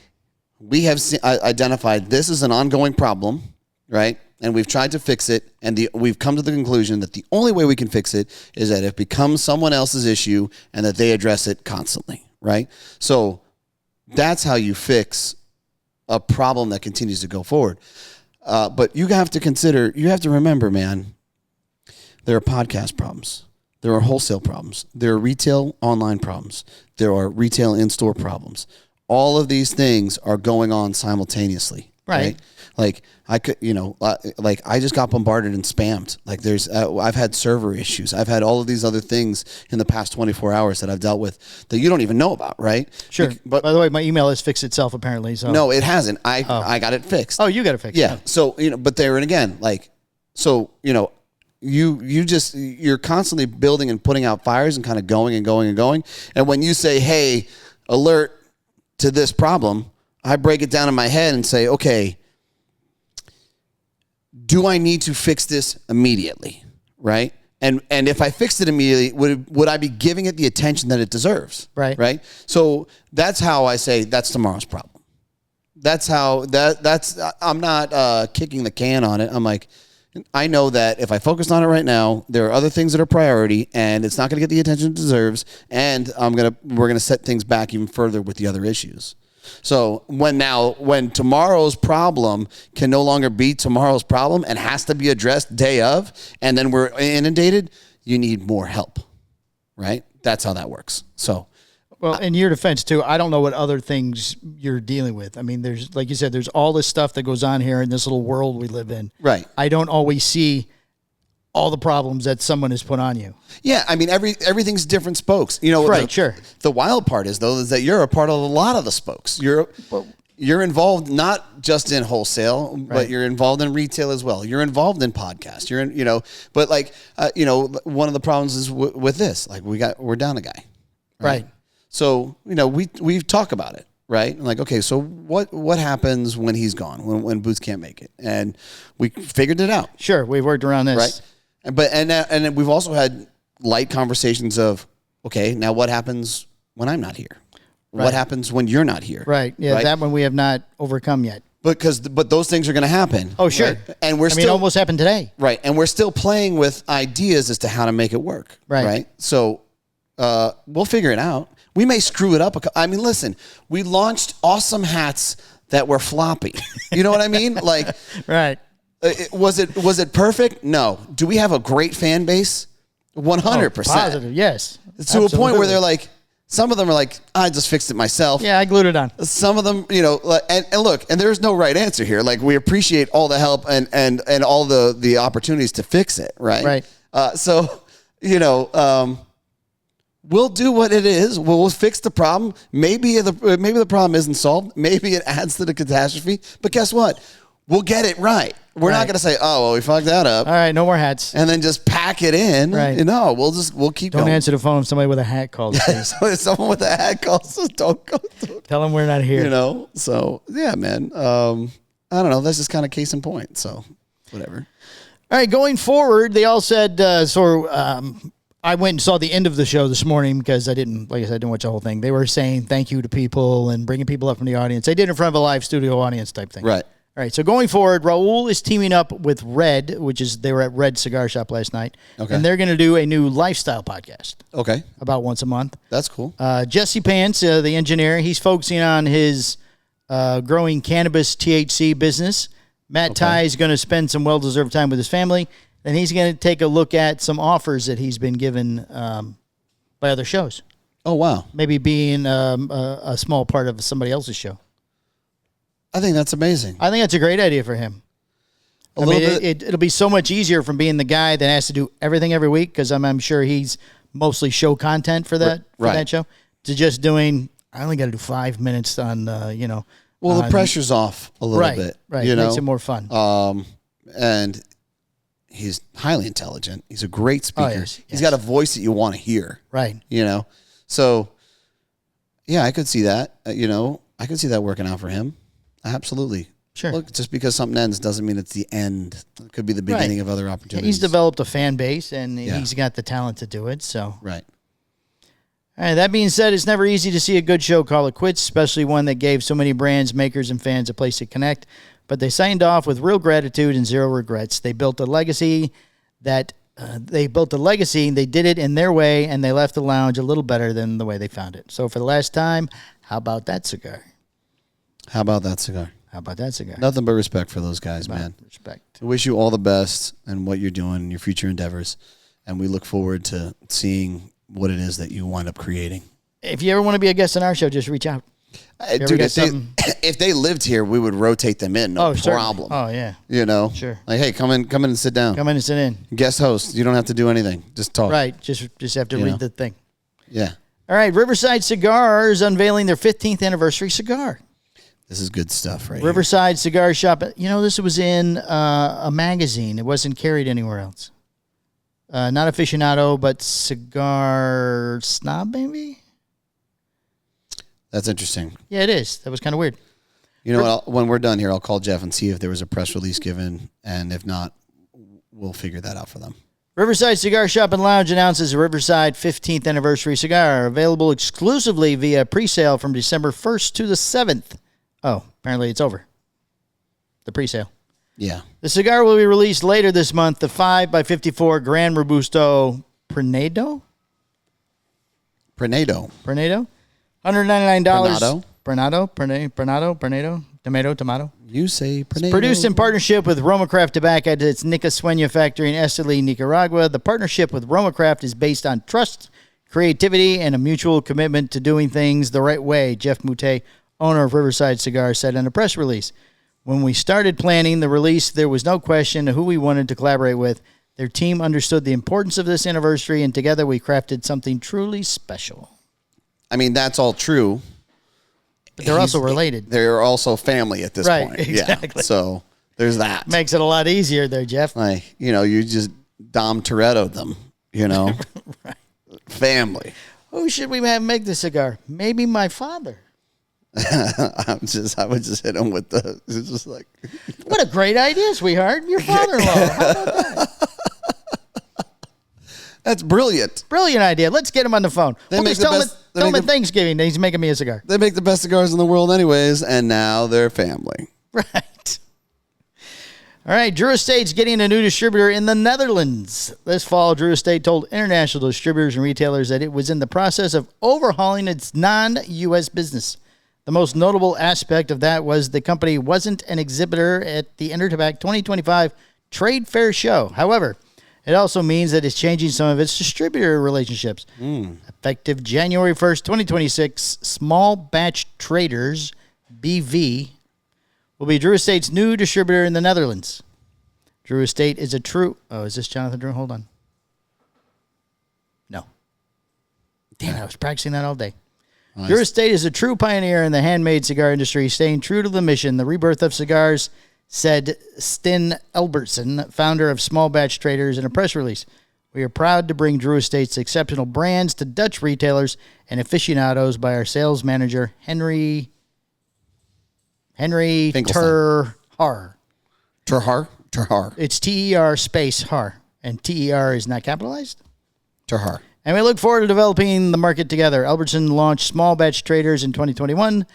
we have identified this is an ongoing problem, right? And we've tried to fix it, and we've come to the conclusion that the only way we can fix it is that it becomes someone else's issue and that they address it constantly, right? So that's how you fix a problem that continues to go forward. But you have to remember, man, there are podcast problems. There are wholesale problems. There are retail online problems. There are retail in-store problems. All of these things are going on simultaneously, right? Like I could, like I just got bombarded and spammed. Like I've had server issues. I've had all of these other things in the past 24 hours that I've dealt with that you don't even know about, right? Sure. But by the way, my email has fixed itself apparently. So no, it hasn't. I got it fixed. Oh, you got it fixed. Yeah. So but there and again, you're constantly building and putting out fires and kind of going and going and going. And when you say, hey, alert to this problem, I break it down in my head and say, okay, do I need to fix this immediately? Right. And if I fixed it immediately, would I be giving it the attention that it deserves? Right. Right. So that's how I say that's tomorrow's problem. That's how I'm not kicking the can on it. I'm like, I know that if I focus on it right now, there are other things that are priority, and it's not going to get the attention it deserves. And we're gonna set things back even further with the other issues. So when tomorrow's problem can no longer be tomorrow's problem and has to be addressed day of, and then we're inundated, you need more help, right? That's how that works. So. Well, in your defense, too, I don't know what other things you're dealing with. I mean, there's, like you said, there's all this stuff that goes on here in this little world we live in. Right. I don't always see all the problems that someone has put on you. Yeah, I mean, everything's different spokes. Right, sure. The wild part is that you're a part of a lot of the spokes. You're involved not just in wholesale, but you're involved in retail as well. You're involved in podcasts. One of the problems is with this. Like we're down a guy. Right. So, we talk about it, right? Like, okay, so what happens when he's gone, when Boots can't make it? And we figured it out. Sure, we've worked around this. Right. But and we've also had light conversations of, okay, now what happens when I'm not here? Right. What happens when you're not here? Right. Yeah, that one we have not overcome yet. But those things are going to happen. Oh, sure. Right? And it almost happened today. Right. And we're still playing with ideas as to how to make it work. Right. So we'll figure it out. We may screw it up. Listen, we launched awesome hats that were floppy. You know what I mean? Like, right. Was it perfect? No. Do we have a great fan base? 100%. Positive, yes. To a point where they're like, some of them are like, I just fixed it myself. Yeah, I glued it on. Some of them, and look, and there's no right answer here. Like, we appreciate all the help and all the opportunities to fix it, right? Right. We'll do what it is. We'll fix the problem. Maybe the problem isn't solved. Maybe it adds to the catastrophe. But guess what? We'll get it right. We're not going to say, "Oh, well, we fucked that up." All right, no more hats. And then just pack it in. Right. No, we'll keep going. Don't answer the phone if somebody with a hat calls. If someone with a hat calls, don't go. Tell them we're not here. So yeah, man. I don't know. That's just kind of case in point. So whatever. All right, going forward, they all said I went and saw the end of the show this morning because I didn't watch the whole thing. They were saying thank you to people and bringing people up from the audience. They did it in front of a live studio audience type thing. Right. All right, so going forward, Raul is teaming up with Red, they were at Red Cigar Shop last night. Okay. And they're going to do a new lifestyle podcast. Okay. About once a month. That's cool. Jesse Pants, the engineer, he's focusing on his growing cannabis THC business. Matt Ty is going to spend some well-deserved time with his family. And he's going to take a look at some offers that he's been given by other shows. Oh, wow. Maybe being a small part of somebody else's show. I think that's amazing. I think that's a great idea for him. It'll be so much easier from being the guy that has to do everything every week because I'm sure he's mostly show content for that show to just doing, I only got to do 5 minutes on, Well, the pressure's off a little bit. Right. You know? Makes it more fun. And he's highly intelligent. He's a great speaker. Yes, He's got a voice that you want to hear. Right. You know? So, yeah, I could see that. I could see that working out for him. Absolutely. Sure. Look, just because something ends doesn't mean it's the end. It could be the beginning of other opportunities. He's developed a fan base, and Yeah. he's got the talent to do it. So, Right. all right, that being said, it's never easy to see a good show call it quits, especially one that gave so many brands, makers, and fans a place to connect. But they signed off with real gratitude and zero regrets. They built a legacy They did it in their way, and they left the lounge a little better than the way they found it. So for the last time, how about that cigar? How about that cigar? How about that cigar? Nothing but respect for those guys, man. Respect. I wish you all the best in what you're doing in your future endeavors. And we look forward to seeing what it is that you wind up creating. If you ever want to be a guest on our show, just reach out. Dude, if they lived here, we would rotate them in. No problem. Oh, yeah. You know? Sure. Like, hey, come in and sit down. Come in and sit in. Guest host. You don't have to do anything. Just talk. Right. Just have to read the thing. Yeah. All right. Riverside Cigars unveiling their 15th anniversary cigar. This is good stuff, right? Riverside Cigar Shop. You know, this was in a magazine. It wasn't carried anywhere else. Not Aficionado, but Cigar Snob, maybe? That's interesting. Yeah, it is. That was kind of weird. You know what? When we're done here, I'll call Jeff and see if there was a press release given. And if not, we'll figure that out for them. Riverside Cigar Shop and Lounge announces a Riverside 15th anniversary cigar available exclusively via pre-sale from December 1st to the 7th. Oh, apparently it's over. The pre-sale. Yeah. The cigar will be released later this month. The 5x54 Gran Robusto Prenado? Prenado. $199. Prenado. Tomato. You say Prenado. Produced in partnership with Romacraft Tobacco at its Nicasueña factory in Esteli, Nicaragua. The partnership with Romacraft is based on trust, creativity, and a mutual commitment to doing things the right way, Jeff Moutet, owner of Riverside Cigar, said in a press release. When we started planning the release, there was no question who we wanted to collaborate with. Their team understood the importance of this anniversary, and together we crafted something truly special. I mean, that's all true. But they're also related. They're also family at this point. Exactly. Yeah. So there's that. Makes it a lot easier there, Jeff. Like, you just Dom Toretto'd them, Right. Family. Who should we have make the cigar? Maybe my father. I would just hit him with it's just like. What a great idea, sweetheart. Your father-in-law. How about that? That's brilliant. Brilliant idea. Let's get him on the phone. They make just the tell best- they him make at the- Thanksgiving that he's making me a cigar. They make the best cigars in the world anyways, and now they're family. Right. All right, Drew Estate's getting a new distributor in the Netherlands. This fall, Drew Estate told international distributors and retailers that it was in the process of overhauling its non-U.S. business. The most notable aspect of that was the company wasn't an exhibitor at the Intertobac 2025 Trade Fair show. However, it also means that it's changing some of its distributor relationships. Effective January 1st, 2026, Small Batch Traders, BV, will be Drew Estate's new distributor in the Netherlands. Drew Estate is a true... Oh, is this Jonathan Drew? Hold on. No. Damn, I was practicing that all day. Nice. Drew Estate is a true pioneer in the handmade cigar industry, staying true to the mission, the rebirth of cigars, said Sten Elbertson, founder of Small Batch Traders, in a press release. We are proud to bring Drew Estate's exceptional brands to Dutch retailers and aficionados by our sales manager, Henry Terhar. Terhar. It's T-E-R space Har, and T-E-R is not capitalized. Terhar. And we look forward to developing the market together. Albertson launched Small Batch Traders in 2021.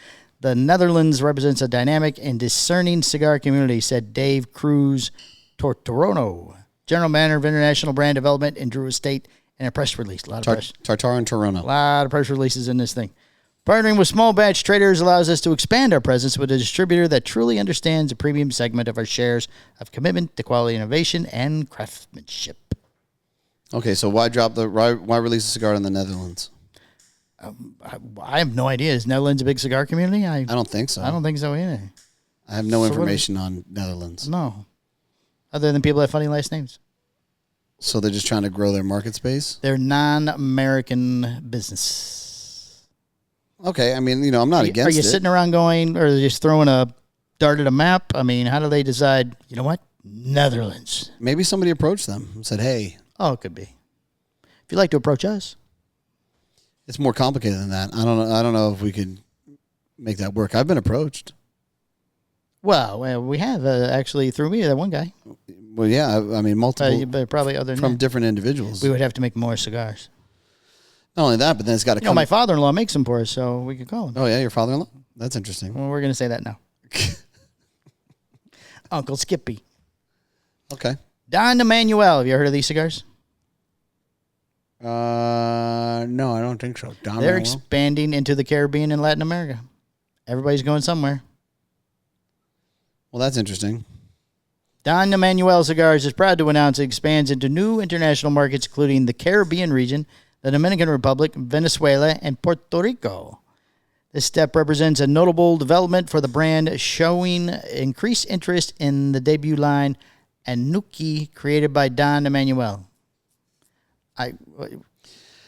The Netherlands represents a dynamic and discerning cigar community, said Dave Cruz Tortorono, General Manager of International Brand Development in Drew Estate, in a press release. A lot of press. Tartar and Toronto. A lot of press releases in this thing. Partnering with Small Batch Traders allows us to expand our presence with a distributor that truly understands a premium segment of our shares of commitment to quality innovation and craftsmanship. Okay, so why release a cigar in the Netherlands? I have no idea. Is Netherlands a big cigar community? I don't think so. I don't think so either. I have no information on Netherlands. No. Other than people that have funny last names. So they're just trying to grow their market space? They're non-American business. Okay, I mean, I'm not against Are you it. sitting around going, or just throwing a dart at a map? I mean, how do they decide, you know what? Netherlands. Maybe somebody approached them and said, hey, Oh, it could be. If you'd like to approach us. it's more complicated than that. I don't know if we could make that work. I've been approached. Well, we have actually through me, that one guy. Well, yeah, I mean, multiple But probably other than from that, different individuals. we would have to make more cigars. Not only that, but then it's got to You know, come. my father-in-law makes them for us, so we could call him. Oh, yeah, your father-in-law? That's interesting. Well, we're going to say that now. Uncle Skippy. Okay. Don Emanuel. Have you heard of these cigars? No, I don't think so. Don They're Manuel? expanding into the Caribbean and Latin America. Everybody's going somewhere. Well, that's interesting. Don Emanuel Cigars is proud to announce it expands into new international markets, including the Caribbean region, the Dominican Republic, Venezuela, and Puerto Rico. This step represents a notable development for the brand, showing increased interest in the debut line, Anuki, created by Don Emanuel. I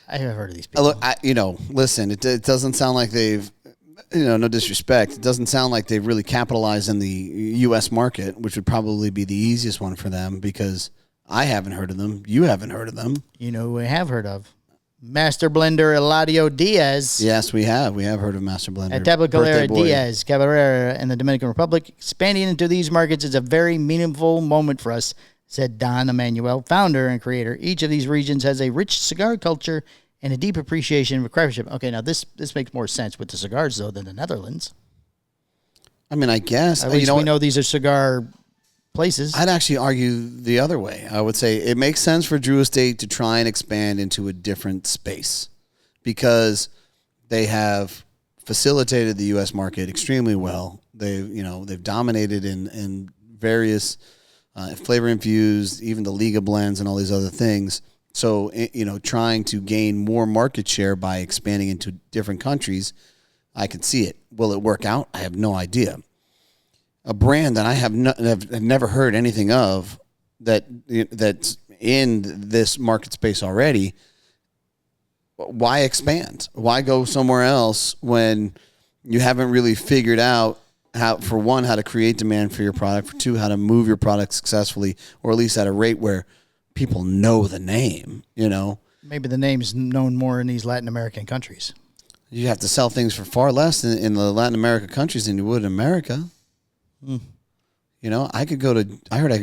have heard of these people. Look, listen, it doesn't sound like they've, no disrespect. It doesn't sound like they've really capitalized in the U.S. market, which would probably be the easiest one for them because I haven't heard of them. You haven't heard of them. You know who I have heard of? Master Blender Eladio Diaz. Yes, we have. We have heard of Master Blender. And Tabacalera Birthday boy. Diaz Cabrera in the Dominican Republic. Expanding into these markets is a very meaningful moment for us, said Don Emanuel, founder and creator. Each of these regions has a rich cigar culture and a deep appreciation for craftsmanship. Okay, now this makes more sense with the cigars, though, than the Netherlands. I mean, I guess. At least we know these are cigar places. I'd actually argue the other way. I would say it makes sense for Drew Estate to try and expand into a different space because they have facilitated the U.S. market extremely well. They've dominated in various flavor infused, even the Liga blends and all these other things. So, trying to gain more market share by expanding into different countries, I can see it. Will it work out? I have no idea. A brand that I have never heard anything of that's in this market space already, why expand? Why go somewhere else when you haven't really figured out how, for one, how to create demand for your product, for two, how to move your product successfully, or at least at a rate where people know the name, Maybe the name's known more in these Latin American countries. You have to sell things for far less in the Latin America countries than you would in America. Mm. I heard I could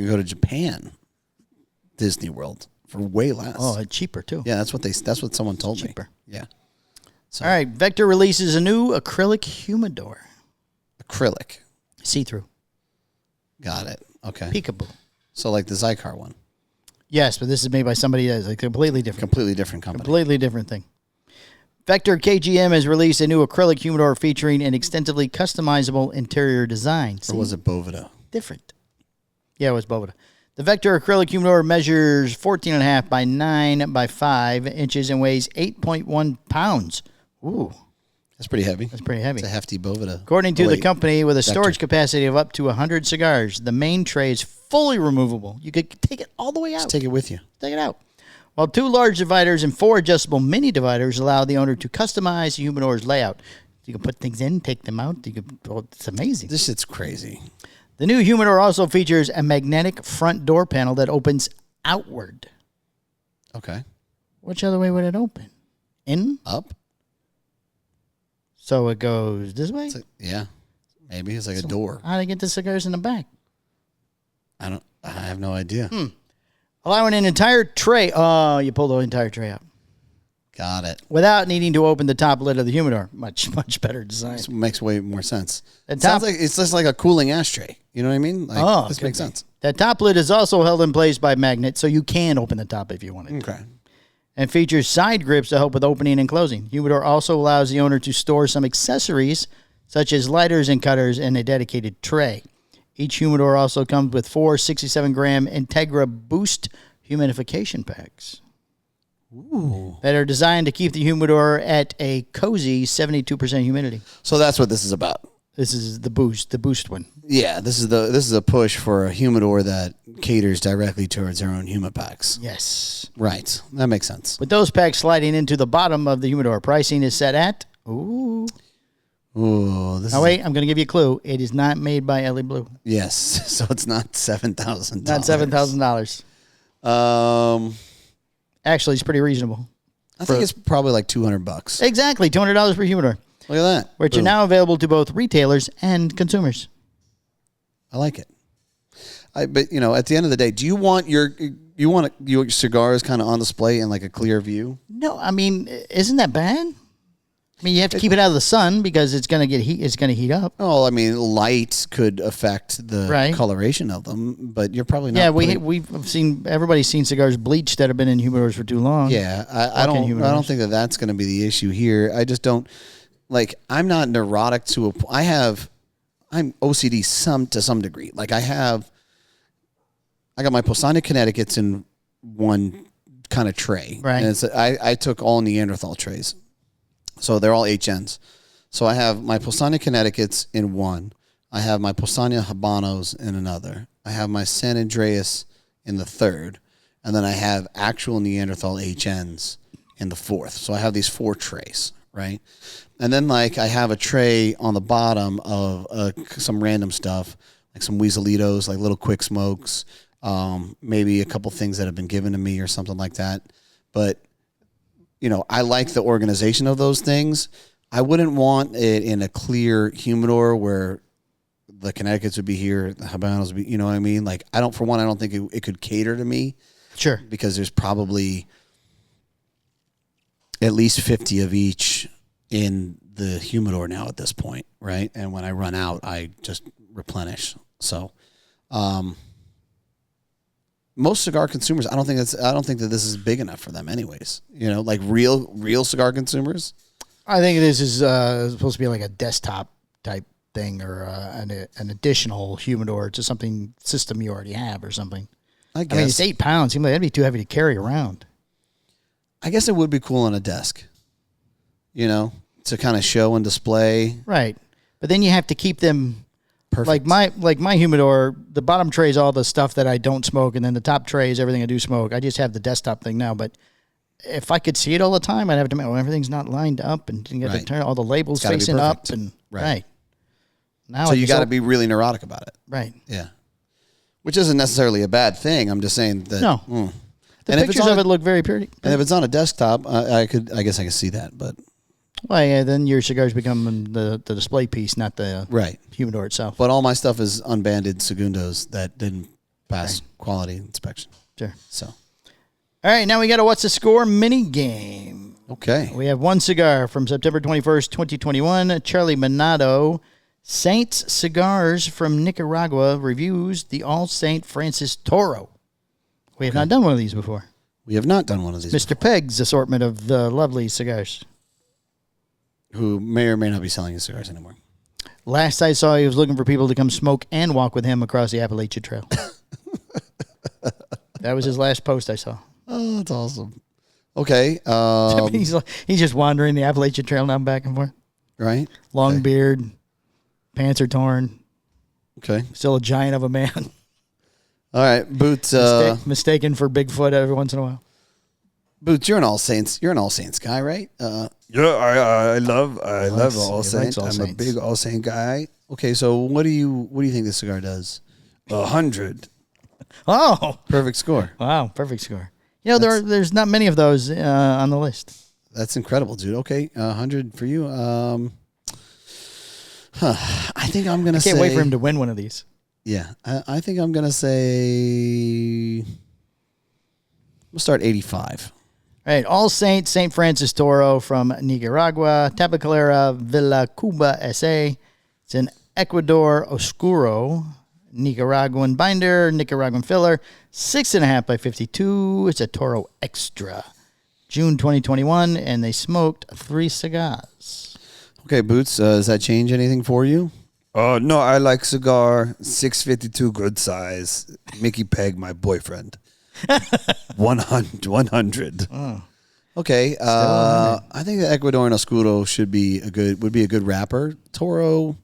go to Japan, Disney World for way less. Oh, it's cheaper, too. Yeah, that's what someone told me. Cheaper. Yeah. All right, Vector releases a new acrylic humidor. Acrylic. See-through. Got it. Okay. Peekaboo. So like the Zycar one. Yes, but this is made by somebody that's a completely different Company. Completely different thing. Vector KGM has released a new acrylic humidor featuring an extensively customizable interior design. Or was it Boveda? Different. Yeah, it was Boveda. The Vector acrylic humidor measures 14.5 by 9 by 5 inches and weighs 8.1 pounds. Ooh, That's pretty heavy. that's pretty heavy. It's a hefty Boveda. According to Oh, the wait. company, with a Vector. storage capacity of up to 100 cigars, the main tray is fully removable. You could take it all the way out. Just take it with you. Take it out. While 2 large dividers and 4 adjustable mini dividers allow the owner to customize the humidor's layout. You can put things in, take them out. It's amazing. This shit's crazy. The new humidor also features a magnetic front door panel that opens outward. Okay. Which other way would it open? In? Up? So it goes this way? Yeah. Maybe it's like a door. How do they get the cigars in the back? I have no idea. Allowing an entire tray. Oh, you pull the entire tray out. Got it. Without needing to open the top lid of the humidor. Much better design. This makes way more sense. The It sounds top- like it's just like a cooling ashtray. You know what I mean? Like, this could makes be. sense. That top lid is also held in place by magnets, so you can open the top if you want it. Okay. And features side grips to help with opening and closing. Humidor also allows the owner to store some accessories, such as lighters and cutters, in a dedicated tray. Each humidor also comes with 4 67-gram Integra Boost humidification packs. Ooh. That are designed to keep the humidor at a cozy 72% humidity. So that's what this is about. This is the boost one. Yeah, this is a push for a humidor that caters directly towards their own humipacks. Yes. Right. That makes sense. With those packs sliding into the bottom of the humidor, pricing is set at Ooh. Ooh, this Now is wait, I'm going to give you a clue. It is not made by Ellie Blue. yes. So it's not $7,000. Not $7,000. Actually, it's pretty reasonable. I think it's probably like $200. Exactly, $200 per humidor, Look at that. which are Boom. now available to both retailers and consumers. I like it. But you know, at the end of the day, do you want your cigars kind of on display in like a clear view? No, I mean, isn't that bad? I mean, you have to keep it out of the sun because it's going to get heat. It's going to heat up. Oh, I mean, light could affect the Right. coloration of them, but you're probably not. Yeah, putting- we've seen everybody's seen cigars bleached that have been in humidors for too long. Yeah, I don't humidors. think that that's going to be the issue here. I just don't like. I'm not neurotic to I'm OCD to some degree. Like I got my Posana Connecticut's in one kind of tray, Right. And I took all Neanderthal trays, so they're all HNs. So I have my Posana Connecticut's in one. I have my Posana Habanos in another. I have my San Andreas in the third, and then I have actual Neanderthal HNs in the fourth. So I have these 4 trays, right? And then like I have a tray on the bottom of some random stuff, like some Weaselitos, like little quick smokes, maybe a couple things that have been given to me or something like that. But you know, I like the organization of those things. I wouldn't want it in a clear humidor where the Connecticut's would be here, the Habanos would be, you know what I mean? Like, I don't think it could cater to me Sure. because there's probably at least 50 of each in the humidor now at this point, right? And when I run out, I just replenish. So, most cigar consumers, I don't think that this is big enough for them anyways. You know, like real cigar consumers. I think this is supposed to be like a desktop type thing or an additional humidor to something system you already have or something. I I mean, it's guess. 8 pounds. Seems like that'd be too heavy to carry around. I guess it would be cool on a desk, you know, to kind of show and display. Right. But then you have to keep them Perfect. like my humidor, the bottom tray is all the stuff that I don't smoke, and then the top tray is everything I do smoke. I just have the desktop thing now, but if I could see it all the time, I'd have to make everything's not lined up and you got to Right. turn all the labels It's gotta be facing up perfect. and Right. Now So I you just got to op- be really neurotic about it. right. Yeah. Which isn't necessarily a bad thing. I'm just saying that. No. The And if it's pictures on of a- it look very pretty. And if it's on a desktop, I guess I could see that. But Well, yeah, then your cigars become the display piece, not the right. humidor itself. But all my stuff is unbanded Segundos that didn't pass quality inspection. Sure. So All right, now we got a What's the Score mini game. okay. We have one cigar from September 21st, 2021. Charlie Manado, Saints Cigars from Nicaragua, reviews the All Saint Francis Toro. We have not done one of these before. We have not done one of these. Mr. Pegg's assortment of the lovely cigars. Who may or may not be selling his cigars anymore. Last I saw, he was looking for people to come smoke and walk with him across the Appalachian Trail. That was his last post I saw. Oh, that's awesome. Okay. He's just wandering the Appalachian Trail now back and forth. Right. Long Okay. beard, pants are torn, Okay. still a giant of a man. All right. Boots. Mistaken for Bigfoot every once in a while. Boots. You're an All Saints guy, right? Yeah, I love All he likes Saint. All I'm a Saints. big All Saint guy. Okay. So what do you think this cigar does? 100. Oh, Perfect score. wow. Perfect score. You know, there's not many of those on the list. That's incredible, dude. Okay, 100 for you. I think I'm gonna say. Can't wait for him to win one of these. Yeah, I think I'm gonna say. We'll start 85. All right. All Saint, St. Francis Toro from Nicaragua. Tabacalera Villa Cuba S.A. It's an Ecuador Oscuro. Nicaraguan binder, Nicaraguan filler, 6.5 by 52. It's a Toro Extra. June 2021, and they smoked 3 cigars. Okay, Boots. Does that change anything for you? No, I like cigar. 652, good size. Mickey Peg, my boyfriend. 100. Okay. I think the Ecuadorian Oscuro would be a good wrapper. Toro.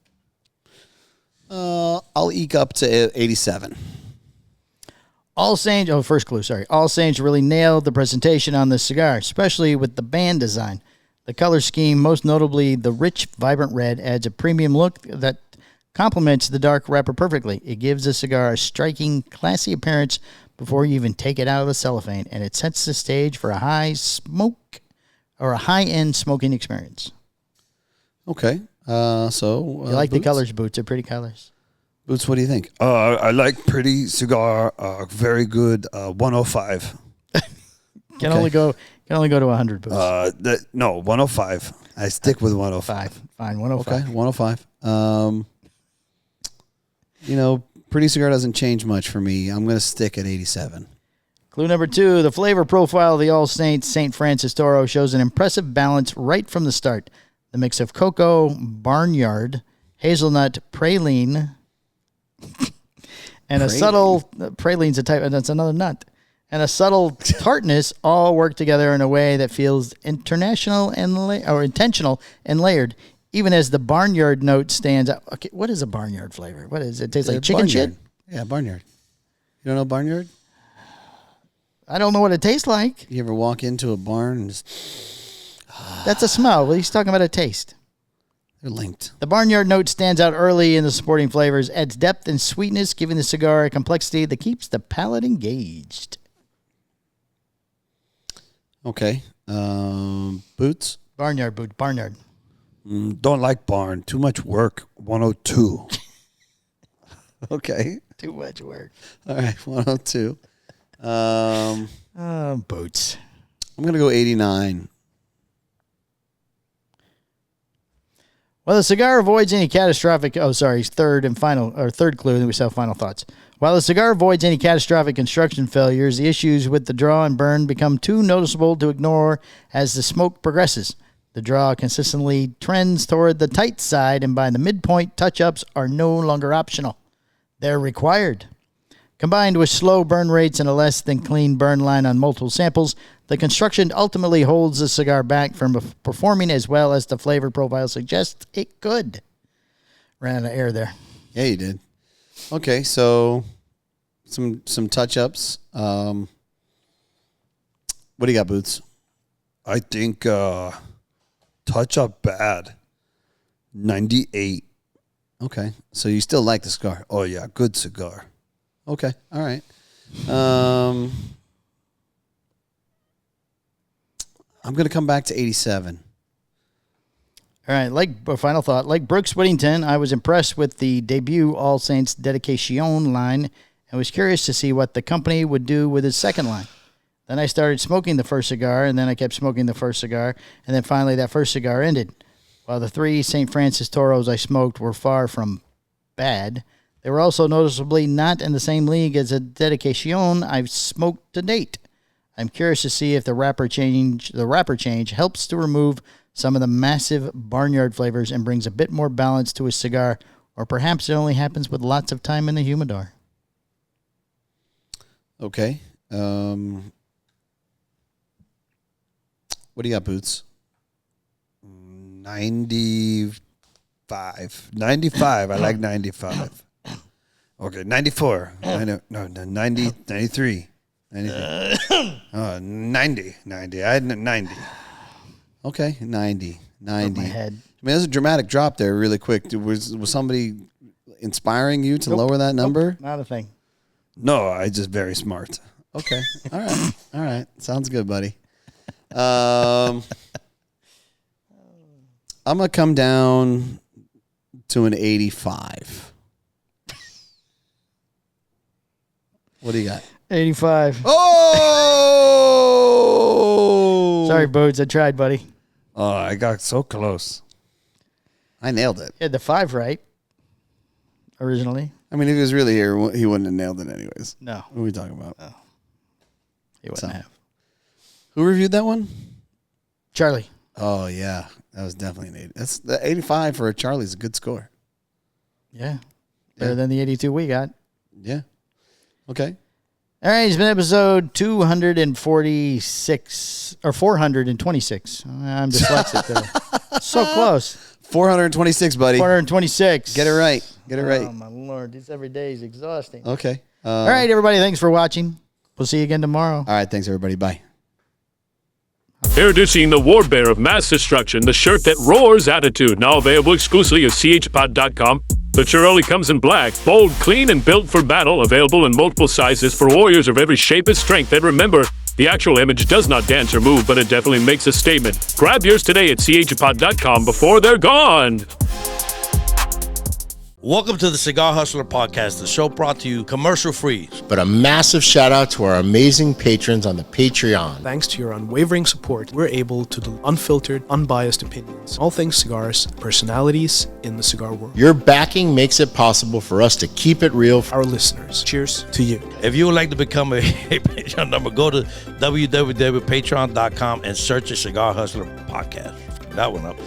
I'll eke up to 87. All Saints, first clue, sorry. All Saints really nailed the presentation on this cigar, especially with the band design. The color scheme, most notably the rich, vibrant red, adds a premium look that complements the dark wrapper perfectly. It gives the cigar a striking, classy appearance before you even take it out of the cellophane, and it sets the stage for a high-end smoking experience. Okay. So You like the Boots? colors, Boots? They're pretty colors. Boots, what do you think? I like pretty cigar. Very good. 105. Can only go to 100, Boots. 105. I stick with 105. Fine, 105. Okay, 105. Pretty cigar doesn't change much for me. I'm going to stick at 87. Clue number 2, the flavor profile of the All Saints St. Francis Toro shows an impressive balance right from the start. The mix of cocoa, barnyard, hazelnut, praline, and a subtle praline's a type, and that's another nut, and a subtle tartness all work together in a way that feels intentional and layered. Even as the barnyard note stands out. Okay, what is a barnyard flavor? What is it? It tastes like chicken barnyard. shit? Yeah, barnyard. You don't know barnyard? I don't know what it tastes like. You ever walk into a barn and just, That's a smell. Well, he's talking about a taste. they're linked. The barnyard note stands out early in the supporting flavors, adds depth and sweetness, giving the cigar a complexity that keeps the palate engaged. Okay. Boots? Barnyard, Boot. Barnyard. Don't like barn. Too much work. 102. Okay. Too much work. All right, 102. Boots. I'm going to go 89. Well, the cigar avoids any catastrophic. Third clue. Then we still have final thoughts. While the cigar avoids any catastrophic construction failures, the issues with the draw and burn become too noticeable to ignore as the smoke progresses. The draw consistently trends toward the tight side, and by the midpoint, touch-ups are no longer optional. They're required. Combined with slow burn rates and a less than clean burn line on multiple samples, the construction ultimately holds the cigar back from performing as well as the flavor profile suggests it could. Ran out of air there. Yeah, you did. Okay, so some touch-ups. What do you got, Boots? I think touch up bad. 98. Okay, so you still like the cigar. Oh, yeah. Good cigar. Okay, all right. I'm going to come back to 87. All right, like a final thought, like Brooks Whittington, I was impressed with the debut All Saints Dedication line and was curious to see what the company would do with its second line. Then I started smoking the first cigar, and then I kept smoking the first cigar, and then finally that first cigar ended. While the 3 St. Francis Toros I smoked were far from bad, they were also noticeably not in the same league as a Dedication I've smoked to date. I'm curious to see if the wrapper change helps to remove some of the massive barnyard flavors and brings a bit more balance to a cigar, or perhaps it only happens with lots of time in the humidor. Okay. What do you got, Boots? 95. 95. I like 95. Okay, 94. No, 90, 93. 90. 90. I had 90. Okay, 90. My head. I mean, there's a dramatic drop there really quick. Was somebody inspiring you to lower that number? Not a thing. No, I just very smart. Okay. All right. Sounds good, buddy. I'm going to come down to an 85. What do you got? 85. Oh! Sorry, Bodes. I tried, buddy. Oh, I got so close. I nailed it. You had the 5 right originally. I mean, if he was really here, he wouldn't have nailed it anyways. No, What are we talking about? he wouldn't have. Who reviewed that one? Charlie. Oh, yeah. That was definitely an 80. That's the 85 for a Charlie's a good score. Yeah. Better than the 82 we got. Yeah. Okay. All right, it's been episode 246 or 426. I'm dyslexic today. So close. 426, buddy. 426. Get it right. Oh my Lord, this every day is exhausting. Okay. All right, everybody, thanks for watching. We'll see you again tomorrow. All right. Thanks, everybody. Bye. Introducing the War Bear of Mass Destruction, the shirt that roars attitude, now available exclusively at chpod.com. The shirt only comes in black, bold, clean, and built for battle, available in multiple sizes for warriors of every shape and strength. And remember, the actual image does not dance or move, but it definitely makes a statement. Grab yours today at chpod.com before they're gone. Welcome to the Cigar Hustler Podcast, the show brought to you commercial-free. But a massive shout out to our amazing patrons on the Patreon. Thanks to your unwavering support, we're able to do unfiltered, unbiased opinions. All things cigars, personalities in the cigar world. Your backing makes it possible for us to keep it real for Our listeners. Cheers to you. If you would like to become a Patreon member, go to www.patreon.com and search the Cigar Hustler Podcast. That one up.